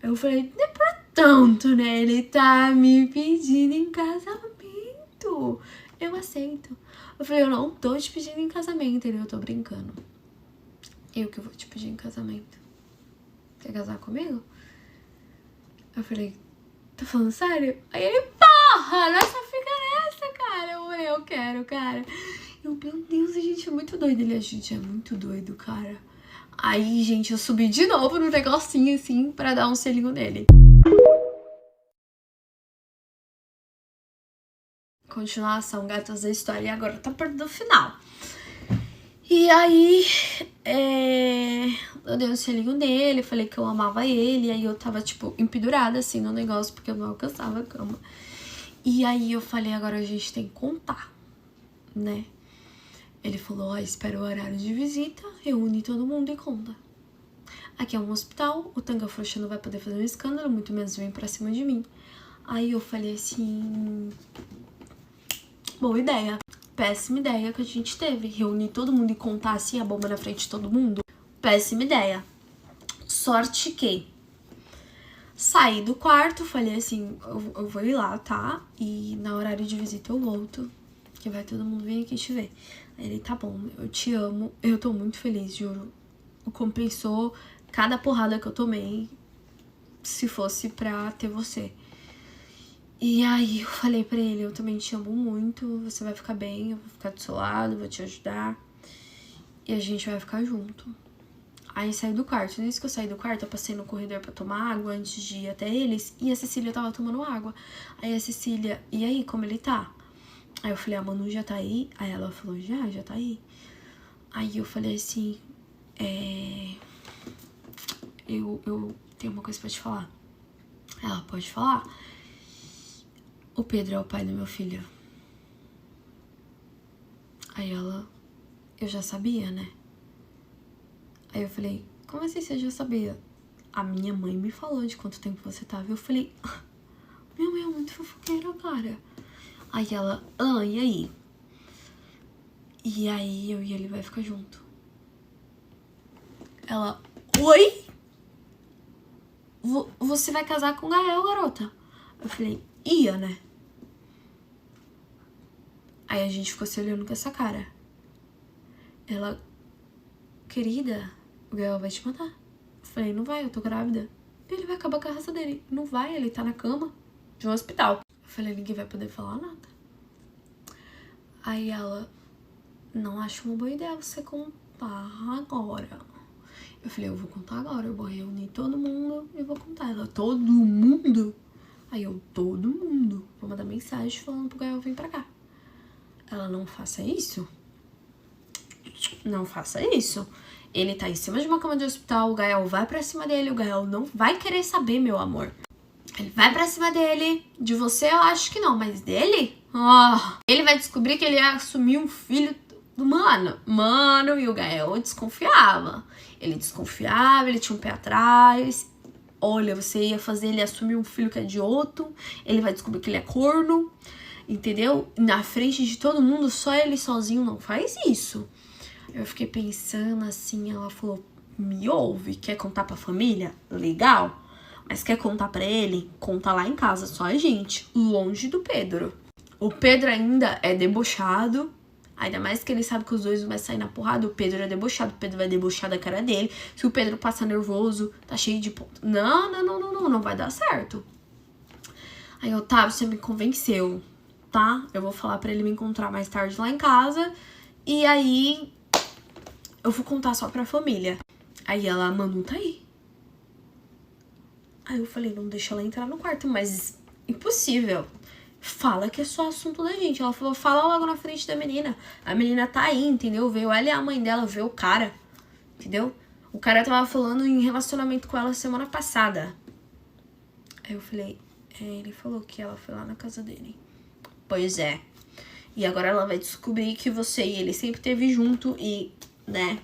Eu falei, não é pra tanto, né? Ele tá me pedindo em casamento. Eu aceito. Eu falei, eu não tô te pedindo em casamento. Ele, eu tô brincando. Eu que vou te pedir em casamento. Quer casar comigo? Eu falei, tá falando sério? Aí ele, porra, nós só fica nessa, cara. Eu falei, eu quero, cara. Eu, meu Deus, a gente é muito doido. Ele, a gente é muito doido, cara. Aí, gente, eu subi de novo no negocinho, assim, pra dar um selinho nele. Continuação, gatas da história. E agora tá perto do final. E aí, eu dei um selinho nele, falei que eu amava ele. E aí eu tava, tipo, empedurada, assim, no negócio, porque eu não alcançava a cama. E aí eu falei, agora a gente tem que contar, né? Ele falou, ó, espera o horário de visita, reúne todo mundo e conta. Aqui é um hospital, o tanga frouxa não vai poder fazer um escândalo, muito menos vir pra cima de mim. Aí eu falei assim, boa ideia. Péssima ideia que a gente teve, reunir todo mundo e contar assim a bomba na frente de todo mundo. Péssima ideia. Sorte que saí do quarto, falei assim, eu vou ir lá, tá? E na horário de visita eu volto, que vai todo mundo vir aqui te ver. Aí ele, tá bom, eu te amo, eu tô muito feliz, juro. Compensou cada porrada que eu tomei, se fosse pra ter você. E aí eu falei pra ele, eu também te amo muito, você vai ficar bem, eu vou ficar do seu lado, vou te ajudar. E a gente vai ficar junto. Aí saí do quarto, nisso que eu saí do quarto, eu passei no corredor pra tomar água antes de ir até eles. E a Cecília tava tomando água. Aí a Cecília, e aí, como ele tá? Aí eu falei, a Manu já tá aí? Aí ela falou, já tá aí. Aí eu falei assim, eu tenho uma coisa pra te falar. Ela, pode falar? O Pedro é o pai do meu filho. Aí ela, eu já sabia, né? Aí eu falei, como assim você já sabia? A minha mãe me falou de quanto tempo você tava. Eu falei, minha mãe é muito fofoqueira, cara. Aí ela, e aí? E aí eu e ele vai ficar junto. Ela, oi? Você vai casar com o Gael, garota? Eu falei, ia, né? Aí a gente ficou se olhando com essa cara. Ela, querida, o Gael vai te matar. Eu falei, não vai, eu tô grávida. Ele vai acabar com a raça dele. Não vai, ele tá na cama de um hospital. Eu falei, ninguém vai poder falar nada. Aí ela, não acho uma boa ideia você contar agora. Eu falei, eu vou contar agora, eu vou reunir todo mundo e vou contar. Ela, todo mundo? Aí eu, todo mundo. Vou mandar mensagem falando pro Gael vir pra cá. Ela, não faça isso. Não faça isso. Ele tá em cima de uma cama de hospital, o Gael vai pra cima dele, o Gael não vai querer saber, meu amor. Ele vai pra cima dele, de você eu acho que não, mas dele? Ele vai descobrir que ele ia assumir um filho Mano, e o Gael desconfiava. Ele desconfiava, ele tinha um pé atrás. Olha, você ia fazer ele assumir um filho que é de outro, ele vai descobrir que ele é corno, entendeu? Na frente de todo mundo, só ele sozinho não faz isso. Eu fiquei pensando assim, ela falou, me ouve, quer contar pra família? Legal. Mas quer contar pra ele? Conta lá em casa, só a gente, longe do Pedro. O Pedro ainda é debochado, ainda mais que ele sabe que os dois vão sair na porrada. O Pedro é debochado, o Pedro vai debochar da cara dele. Se o Pedro passar nervoso, tá cheio de ponto. Não vai dar certo. Aí, Otávio, você me convenceu, tá? Eu vou falar pra ele me encontrar mais tarde lá em casa. E aí, eu vou contar só pra família. Aí ela, Manu, tá aí. Aí eu falei, não deixa ela entrar no quarto, mas impossível. Fala que é só assunto da gente. Ela falou, fala logo na frente da menina. A menina tá aí, entendeu? Veio ela e a mãe dela, veio o cara, entendeu? O cara tava falando em relacionamento com ela semana passada. Aí eu falei, ele falou que ela foi lá na casa dele. Pois é. E agora ela vai descobrir que você e ele sempre esteve junto e, né?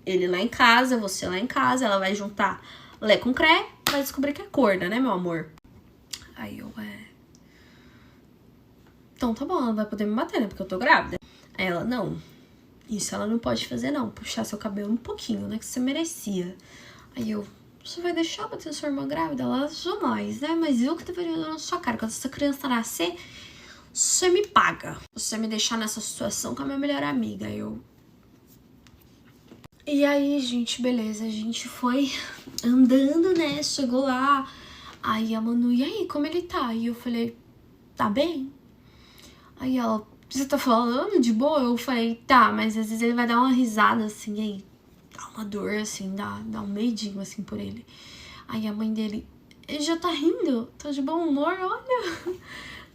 Ele lá em casa, você lá em casa, ela vai juntar Lé com Cré, vai descobrir que é corna, né, meu amor? Aí eu, então tá bom, ela vai poder me bater, né, porque eu tô grávida. Aí ela, não, isso ela não pode fazer não, puxar seu cabelo um pouquinho, né, que você merecia. Aí eu, você vai deixar bater sua irmã grávida? Ela, jamais, né, mas eu que deveria dar na sua cara, quando essa criança nascer, você me paga. Você me deixar nessa situação com a minha melhor amiga. Aí eu... E aí, gente, beleza, a gente foi andando, né, chegou lá, aí a Manu, e aí, como ele tá? E eu falei, tá bem? Aí ela, você tá falando de boa? Eu falei, tá, mas às vezes ele vai dar uma risada, assim, aí dá uma dor, assim, dá um medinho, assim, por ele. Aí a mãe dele, ele já tá rindo, tá de bom humor, olha,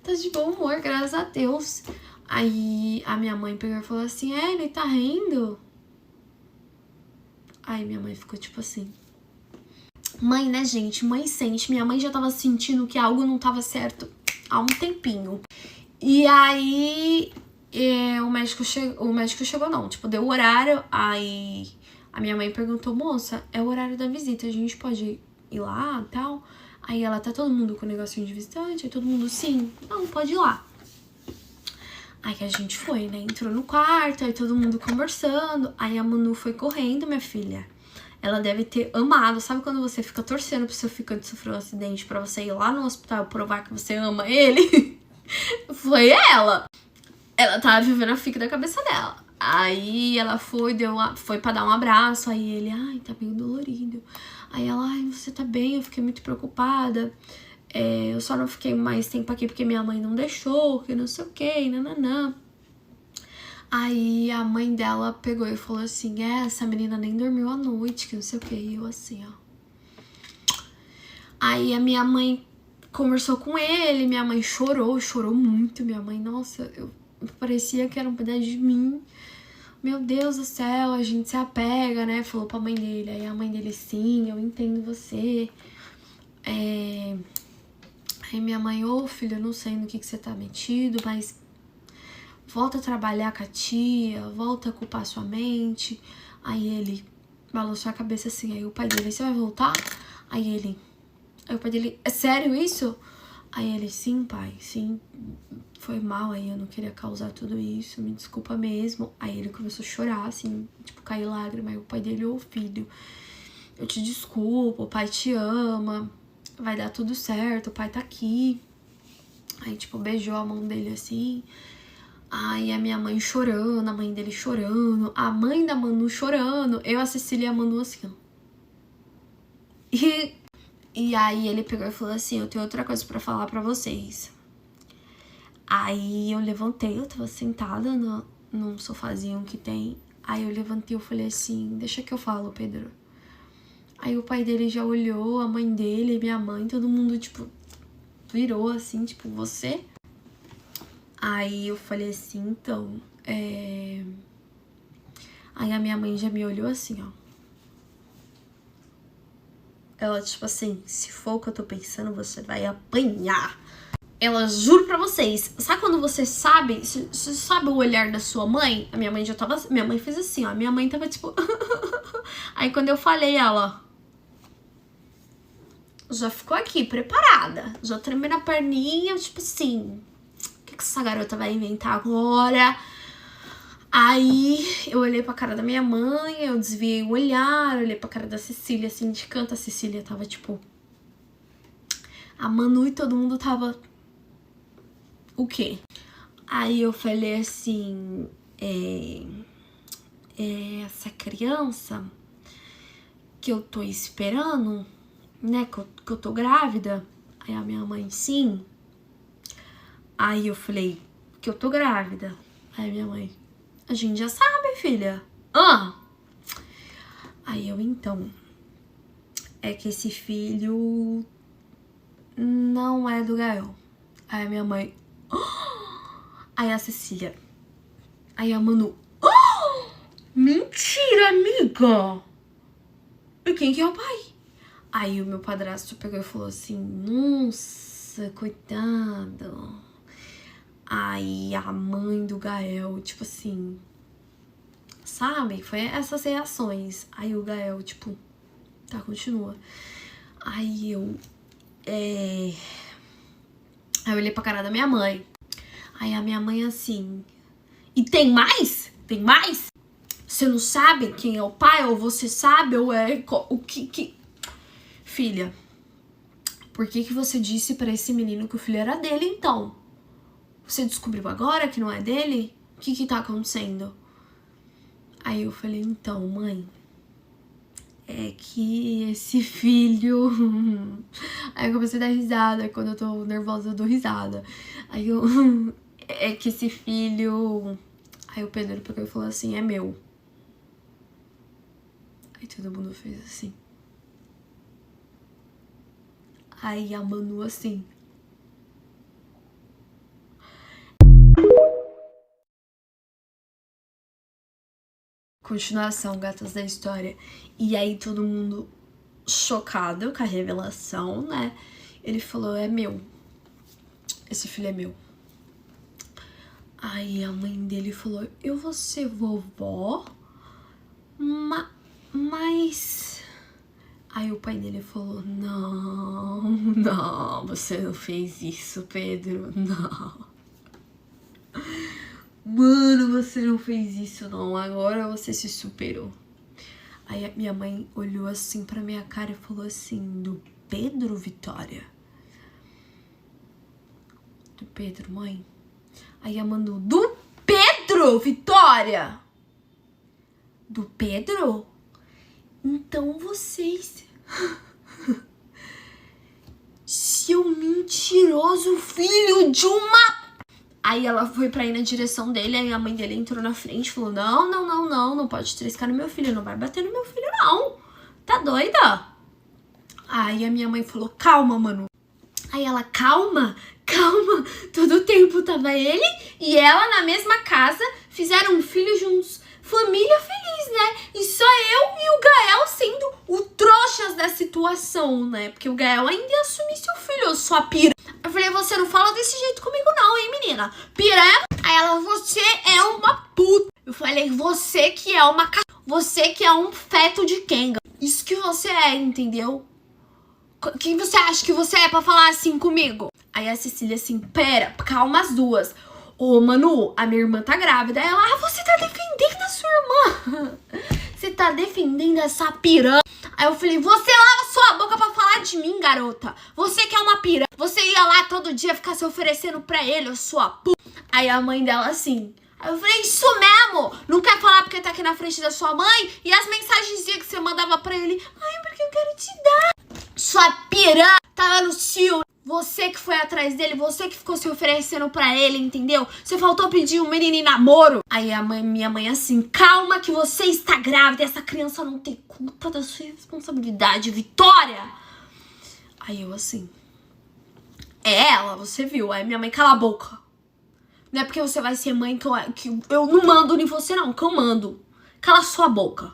tá de bom humor, graças a Deus. Aí a minha mãe pegou e falou assim, ele tá rindo? Aí minha mãe ficou tipo assim. Mãe, né, gente? Mãe sente. Minha mãe já tava sentindo que algo não tava certo há um tempinho. E aí o médico chegou, não. Tipo, deu o horário. Aí a minha mãe perguntou, moça, é o horário da visita, a gente pode ir lá e tal? Aí ela, tá todo mundo com o negocinho de visitante? Aí todo mundo, sim. Não, pode ir lá. Aí a gente foi, né? Entrou no quarto, aí todo mundo conversando. Aí a Manu foi correndo, minha filha. Ela deve ter amado. Sabe quando você fica torcendo pro seu ficante sofrer um acidente pra você ir lá no hospital provar que você ama ele? Foi ela. Ela tava vivendo a fica da cabeça dela. Aí ela foi pra dar um abraço. Aí ele, ai, tá meio dolorido. Aí ela, ai, você tá bem? Eu fiquei muito preocupada. Eu só não fiquei mais tempo aqui porque minha mãe não deixou, que não sei o que, nananã. Aí a mãe dela pegou e falou assim, essa menina nem dormiu à noite, que não sei o que. E eu assim, ó. Aí a minha mãe conversou com ele, minha mãe chorou muito. Minha mãe, nossa, parecia que era um pedaço de mim. Meu Deus do céu, a gente se apega, né? Falou pra mãe dele. Aí a mãe dele, sim, eu entendo você. Aí minha mãe, filho, eu não sei no que você tá metido, mas volta a trabalhar com a tia, volta a ocupar sua mente. Aí ele balançou a cabeça assim, aí o pai dele, você vai voltar? Aí o pai dele, é sério isso? Aí ele, sim, pai, sim, foi mal aí, eu não queria causar tudo isso, me desculpa mesmo. Aí ele começou a chorar, assim, tipo, cair lágrima. Aí o pai dele, filho, eu te desculpo, o pai te ama, vai dar tudo certo, o pai tá aqui. Aí, tipo, beijou a mão dele assim. Aí a minha mãe chorando, a mãe dele chorando, a mãe da Manu chorando, eu, a Cecília e a Manu assim, ó. E aí ele pegou e falou assim, eu tenho outra coisa pra falar pra vocês. Aí eu levantei, eu tava sentada num sofazinho que tem. Aí eu levantei e falei assim, deixa que eu falo, Pedro. Aí o pai dele já olhou, a mãe dele, minha mãe, todo mundo, tipo, virou assim, tipo, você? Aí eu falei assim, então, Aí a minha mãe já me olhou assim, ó. Ela, tipo assim, se for o que eu tô pensando, você vai apanhar. Ela, juro pra vocês, sabe quando você sabe, você sabe o olhar da sua mãe? A minha mãe já tava, minha mãe fez assim, ó, minha mãe tava tipo... Aí quando eu falei, ela já ficou aqui, preparada, já tremendo na perninha, tipo assim, o que essa garota vai inventar agora? Aí eu olhei pra cara da minha mãe, eu desviei o olhar, olhei pra cara da Cecília, assim, de canto, a Cecília tava tipo... A Manu e todo mundo tava... O quê? Aí eu falei assim, essa criança que eu tô esperando, né, que eu tô grávida. Aí a minha mãe, sim. Aí eu falei, que eu tô grávida. Aí a minha mãe, a gente já sabe, filha. Aí eu, então, é que esse filho não é do Gael. Aí a minha mãe... Aí a Cecília. Aí a Manu. Mentira, amiga! E quem que é o pai? Aí o meu padrasto pegou e falou assim, nossa, coitado. Aí a mãe do Gael, tipo assim, sabe? Foi essas reações. Aí o Gael, tipo, tá, continua. Aí eu... Aí eu olhei pra cara da minha mãe. Aí a minha mãe assim... E tem mais? Tem mais? Você não sabe quem é o pai? Ou você sabe? Ou é... O que... Filha, por que você disse pra esse menino que o filho era dele, então? Você descobriu agora que não é dele? O que tá acontecendo? Aí eu falei, então, mãe... É que esse filho... Aí eu comecei a dar risada. Quando eu tô nervosa, eu dou risada. Aí eu... É que esse filho... Aí o Pedro pegou e falou assim, é meu. Aí todo mundo fez assim. Aí a Manu assim... Continuação, gatas da história. E aí todo mundo chocado com a revelação, né? Ele falou, é meu. Esse filho é meu. Aí a mãe dele falou, eu vou ser vovó, mas... Aí o pai dele falou, não, você não fez isso, Pedro, não. Mano, você não fez isso, não, agora você se superou. Aí a minha mãe olhou assim pra minha cara e falou assim, do Pedro, Vitória? Do Pedro, mãe? Aí a Manu, do Pedro, Vitória? Do Pedro? Então vocês... Seu mentiroso filho de uma... Aí ela foi pra ir na direção dele, aí a mãe dele entrou na frente e falou, não pode triscar no meu filho, não vai bater no meu filho, não. Tá doida? Aí a minha mãe falou, calma, Manu. Aí ela, calma, todo o tempo tava ele e ela na mesma casa, fizeram um filho juntos, família feliz, né? E só eu e o Gael sendo o trouxas da situação, né? Porque o Gael ainda ia assumir seu filho, eu sou a pira. Eu falei, você não fala desse jeito comigo não, hein, menina? Piranha. Aí ela, você é uma puta. Eu falei, você que é uma... Você que é um feto de Kenga. Isso que você é, entendeu? Quem você acha que você é pra falar assim comigo? Aí a Cecília assim, pera, calma as duas. Ô, Manu, a minha irmã tá grávida. Aí ela, você tá defendendo a sua irmã. Você tá defendendo essa piranha. Aí eu falei, você lava sua boca pra falar de mim, garota. Você que é uma piranha. Você ia lá todo dia ficar se oferecendo pra ele, ô sua puta. Aí a mãe dela assim... Aí eu falei, isso mesmo! Não quer falar porque tá aqui na frente da sua mãe? E as mensagenzinhas que você mandava pra ele? Ai, porque eu quero te dar. Sua piranha tava no cio. Você que foi atrás dele, você que ficou se oferecendo pra ele, entendeu? Você faltou pedir um menino em namoro. Aí minha mãe assim, calma que você está grávida. Essa criança não tem culpa da sua responsabilidade, Vitória. Aí eu assim, é ela, você viu. Aí minha mãe, cala a boca. Não é porque você vai ser mãe que eu não mando em você não, que eu mando. Cala sua boca.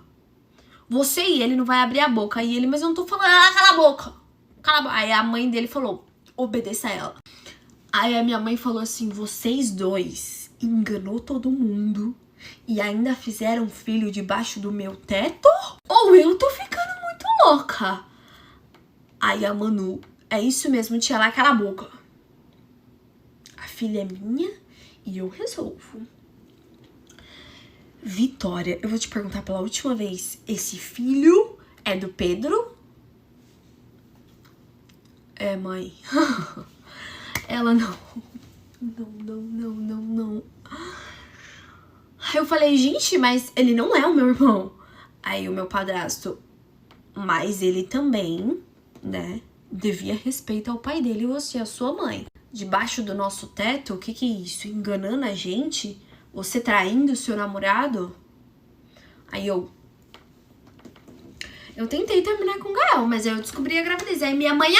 Você e ele não vai abrir a boca. Aí ele, mas eu não tô falando, cala a boca. Cala a boca. Aí a mãe dele falou, obedeça a ela. Aí a minha mãe falou assim, vocês dois enganou todo mundo e ainda fizeram filho debaixo do meu teto? Ou eu tô ficando muito louca? Aí a Manu, é isso mesmo, tia lá, cala a boca. A filha é minha e eu resolvo. Vitória, eu vou te perguntar pela última vez, esse filho é do Pedro? É, mãe. Ela não. Não. Aí eu falei, gente, mas ele não é o meu irmão. Aí o meu padrasto, mas ele também, né, devia respeito ao pai dele e você, a sua mãe. Debaixo do nosso teto, o que é isso? Enganando a gente? Você traindo o seu namorado? Aí eu tentei terminar com o Gael, mas aí eu descobri a gravidez. Aí minha mãe,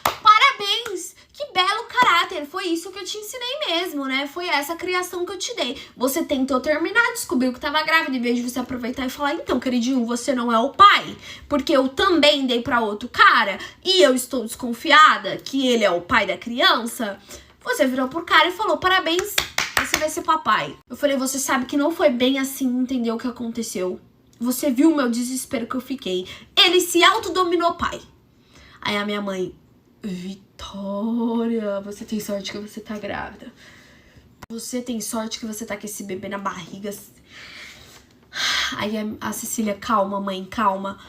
parabéns! Que belo caráter, foi isso que eu te ensinei mesmo, né? Foi essa criação que eu te dei. Você tentou terminar, descobriu que tava grávida, em vez de você aproveitar e falar, então, queridinho, você não é o pai, porque eu também dei pra outro cara e eu estou desconfiada que ele é o pai da criança. Você virou pro cara e falou, parabéns, você vai ser papai. Eu falei, você sabe que não foi bem assim, entendeu o que aconteceu? Você viu o meu desespero que eu fiquei. Ele se autodominou pai. Aí a minha mãe, Vitória, você tem sorte que você tá grávida. Você tem sorte que você tá com esse bebê na barriga. Aí a Cecília, calma, mãe, calma.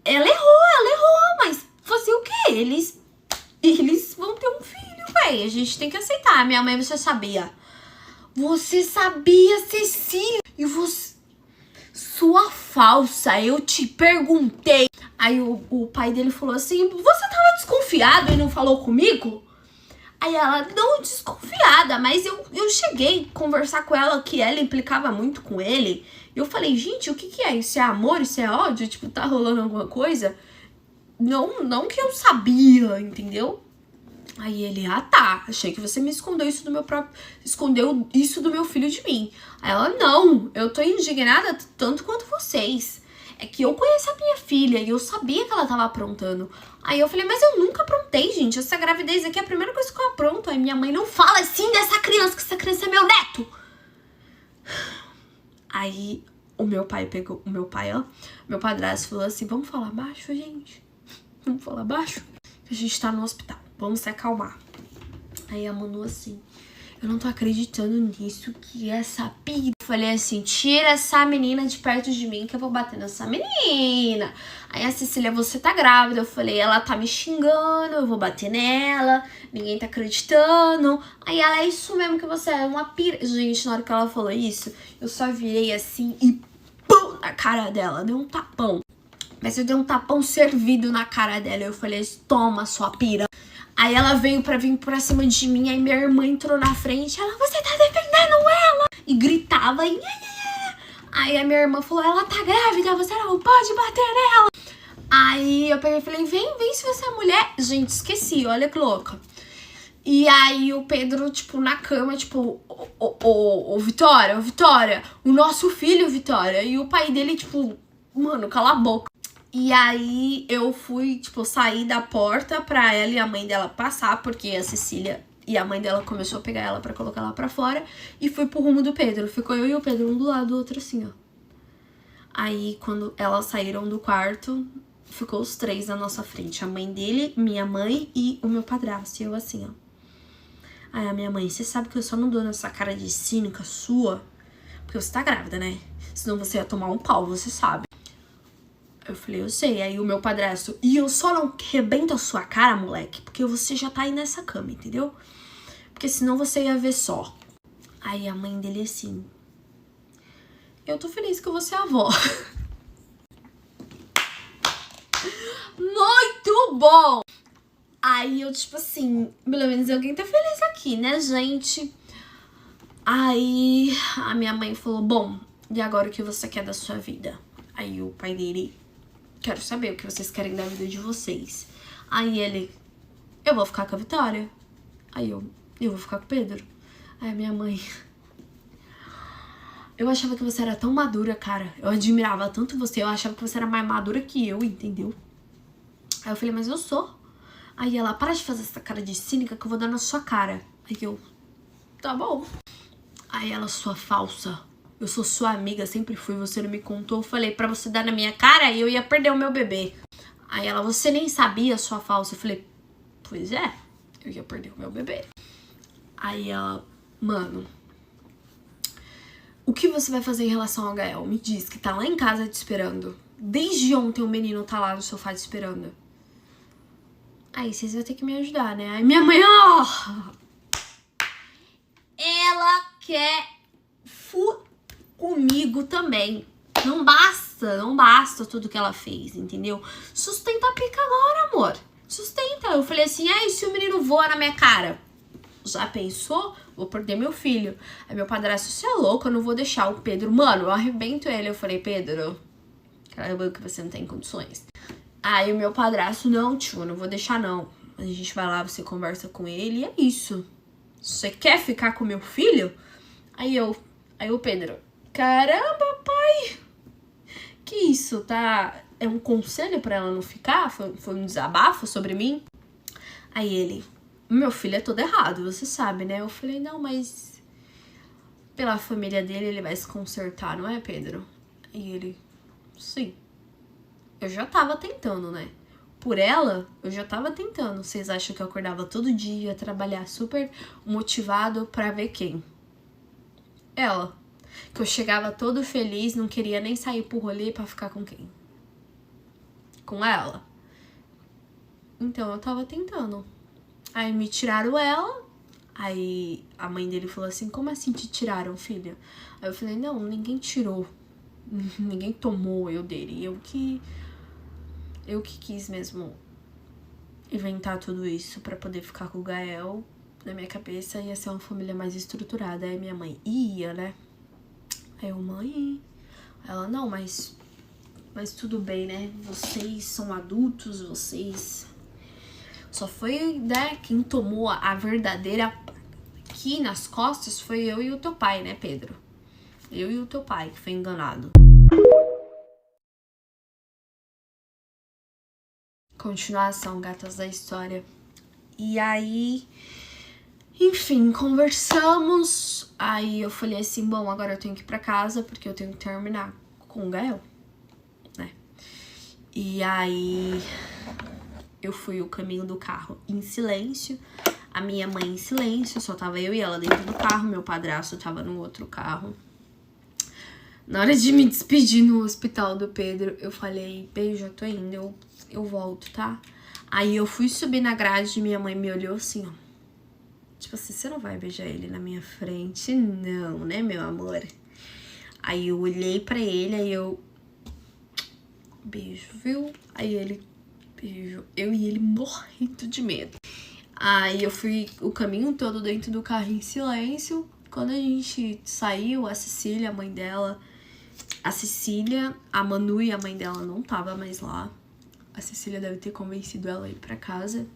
Ela errou, mas fazer o quê? Eles vão ter um filho, véi. A gente tem que aceitar. Minha mãe, você sabia. Você sabia, Cecília. E você... Sua falsa, eu te perguntei. Aí o pai dele falou assim, você tava desconfiado e não falou comigo? Aí ela, não desconfiada, mas eu cheguei a conversar com ela que ela implicava muito com ele. E eu falei, gente, o que é? Isso é amor? Isso é ódio? Tipo, tá rolando alguma coisa? Não que eu sabia, entendeu? Aí ele, tá, achei que você me escondeu isso do meu filho de mim. Aí ela, não, eu tô indignada tanto quanto vocês. É que eu conheço a minha filha e eu sabia que ela tava aprontando. Aí eu falei, mas eu nunca aprontei, gente. Essa gravidez aqui é a primeira coisa que eu apronto. Aí minha mãe, não fala assim dessa criança, que essa criança é meu neto. Aí o meu padrasto falou assim, vamos falar baixo, gente? Vamos falar baixo? A gente tá no hospital, vamos se acalmar. Aí a Manu assim, eu não tô acreditando nisso, que essa pira. Eu falei assim, tira essa menina de perto de mim que eu vou bater nessa menina. Aí a Cecília, você tá grávida. Eu falei, ela tá me xingando, eu vou bater nela, ninguém tá acreditando. Aí ela, é isso mesmo que você é, uma pira. Gente, na hora que ela falou isso, eu só virei assim e pum, na cara dela, deu um tapão. Mas eu dei um tapão servido na cara dela. Eu falei, toma, sua pira. Aí ela veio vir pra cima de mim. Aí minha irmã entrou na frente. Ela, você tá defendendo ela? E gritava. Aí a minha irmã falou, ela tá grávida, você não pode bater nela. Aí eu peguei e falei, vem se você é mulher. Gente, esqueci, olha que louca. E aí o Pedro, tipo, na cama, tipo, Vitória, o nosso filho, Vitória. E o pai dele, tipo, mano, cala a boca. E aí eu fui, tipo, sair da porta pra ela e a mãe dela passar, porque a Cecília e a mãe dela começou a pegar ela pra colocar ela pra fora. E fui pro rumo do Pedro. Ficou eu e o Pedro, um do lado do outro, assim, ó. Aí, quando elas saíram do quarto, ficou os três na nossa frente. A mãe dele, minha mãe e o meu padrasto. E eu assim, ó. Aí a minha mãe, você sabe que eu só não dou nessa cara de cínica sua? Porque você tá grávida, né? Senão você ia tomar um pau, você sabe. Eu falei, eu sei. Aí o meu padrasto, e eu só não rebento a sua cara, moleque, porque você já tá aí nessa cama, entendeu? Porque senão você ia ver só. Aí a mãe dele assim, eu tô feliz que eu vou ser avó. Muito bom! Aí eu, tipo assim, pelo menos alguém tá feliz aqui, né, gente? Aí a minha mãe falou, bom, e agora o que você quer da sua vida? Aí o pai dele, quero saber o que vocês querem da vida de vocês. Aí ele, eu vou ficar com a Vitória. Aí eu vou ficar com o Pedro. Aí a minha mãe, eu achava que você era tão madura, cara. Eu admirava tanto você, eu achava que você era mais madura que eu, entendeu? Aí eu falei, mas eu sou. Aí ela, para de fazer essa cara de cínica que eu vou dar na sua cara. Aí eu, tá bom. Aí ela, sua falsa. Eu sou sua amiga, sempre fui, você não me contou. Eu falei, pra você dar na minha cara, eu ia perder o meu bebê. Aí ela, você nem sabia, sua falsa. Eu falei, pois é, eu ia perder o meu bebê. Aí ela, mano, o que você vai fazer em relação ao Gael? Me diz, que tá lá em casa te esperando. Desde ontem o menino tá lá no sofá te esperando. Aí vocês vão ter que me ajudar, né? Aí minha mãe, ó, ela quer comigo também. Não basta tudo que ela fez, entendeu? Sustenta a pica agora, amor. Sustenta. Eu falei assim, e se o menino voa na minha cara? Já pensou? Vou perder meu filho. Aí meu padrasto, você é louco, eu não vou deixar o Pedro. Mano, eu arrebento ele. Eu falei, Pedro, caramba, que você não tem condições. Aí o meu padrasto, não, tio, eu não vou deixar não. A gente vai lá, você conversa com ele e é isso. Você quer ficar com meu filho? Aí o Pedro, caramba, pai. Que isso, tá? É um conselho pra ela não ficar? Foi um desabafo sobre mim? Aí ele, meu filho é todo errado, você sabe, né? Eu falei, não, mas pela família dele ele vai se consertar, não é, Pedro? E ele, sim. Eu já tava tentando, né? Por ela, eu já tava tentando. Vocês acham que eu acordava todo dia, trabalhar super motivado pra ver quem? Ela. Que eu chegava todo feliz, não queria nem sair pro rolê pra ficar com quem? Com ela. Então eu tava tentando. Aí me tiraram ela. Aí a mãe dele falou assim, como assim te tiraram, filha? Aí eu falei, não, ninguém tirou. Ninguém tomou eu dele. Eu que quis mesmo inventar tudo isso pra poder ficar com o Gael. Na minha cabeça ia ser uma família mais estruturada. Aí minha mãe ia, né? Aí eu, mãe... Ela, não, mas tudo bem, né? Vocês são adultos, vocês... Só foi, né, quem tomou a verdadeira aqui nas costas foi eu e o teu pai, né, Pedro? Eu e o teu pai, que foi enganado. Continuação, gatas da história. E aí, enfim, conversamos. Aí eu falei assim, bom, agora eu tenho que ir pra casa, porque eu tenho que terminar com o Gael, né? E aí eu fui o caminho do carro em silêncio, a minha mãe em silêncio, só tava eu e ela dentro do carro, meu padrasto tava no outro carro. Na hora de me despedir no hospital do Pedro, eu falei, beijo, eu tô indo, eu volto, tá? Aí eu fui subir na grade e minha mãe me olhou assim, ó. Tipo assim, você não vai beijar ele na minha frente? Não, né, meu amor? Aí eu olhei pra ele, aí eu... Beijo, viu? Aí ele... Beijo. Eu e ele morrendo de medo. Aí eu fui o caminho todo dentro do carro em silêncio. Quando a gente saiu, a Cecília, a mãe dela... A Cecília, a Manu e a mãe dela não tava mais lá. A Cecília deve ter convencido ela a ir pra casa,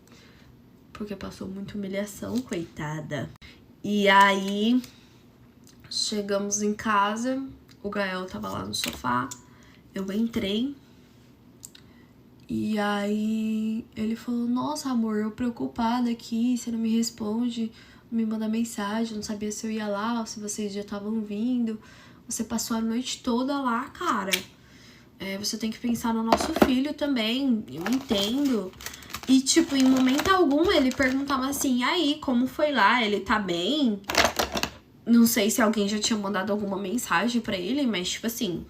porque passou muita humilhação, coitada. E aí, chegamos em casa, o Gael tava lá no sofá, eu entrei. E aí, ele falou, nossa, amor, eu preocupada aqui, você não me responde, não me manda mensagem, não sabia se eu ia lá ou se vocês já estavam vindo. Você passou a noite toda lá, cara. Você tem que pensar no nosso filho também, eu entendo. E, tipo, em momento algum ele perguntava assim, e aí, como foi lá? Ele tá bem? Não sei se alguém já tinha mandado alguma mensagem pra ele, mas, tipo assim,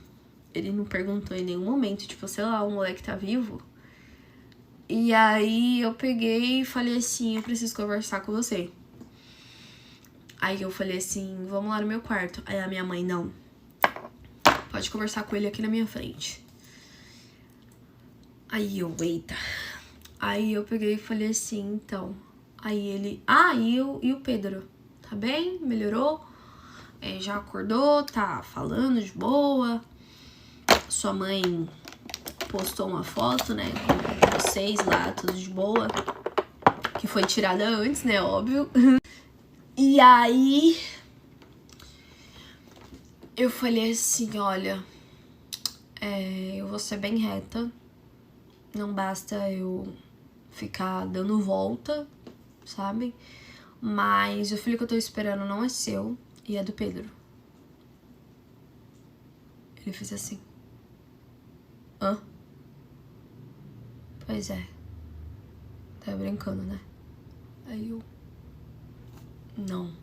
ele não perguntou em nenhum momento, tipo, sei lá, o moleque tá vivo? E aí eu peguei e falei assim, eu preciso conversar com você. Aí eu falei assim, vamos lá no meu quarto. Aí a minha mãe, não. Pode conversar com ele aqui na minha frente. Aí eu, eita. Aí eu peguei e falei assim, então. Aí ele, e o Pedro? Tá bem? Melhorou? Já acordou? Tá falando de boa? Sua mãe postou uma foto, né? Com vocês lá, tudo de boa. Que foi tirada antes, né? Óbvio. E aí... eu falei assim, olha... eu vou ser bem reta. Não basta eu ficar dando volta, sabe? Mas o filho que eu tô esperando não é seu e é do Pedro. Ele fez assim. Hã? Pois é. Tá brincando, né? Aí eu... Não.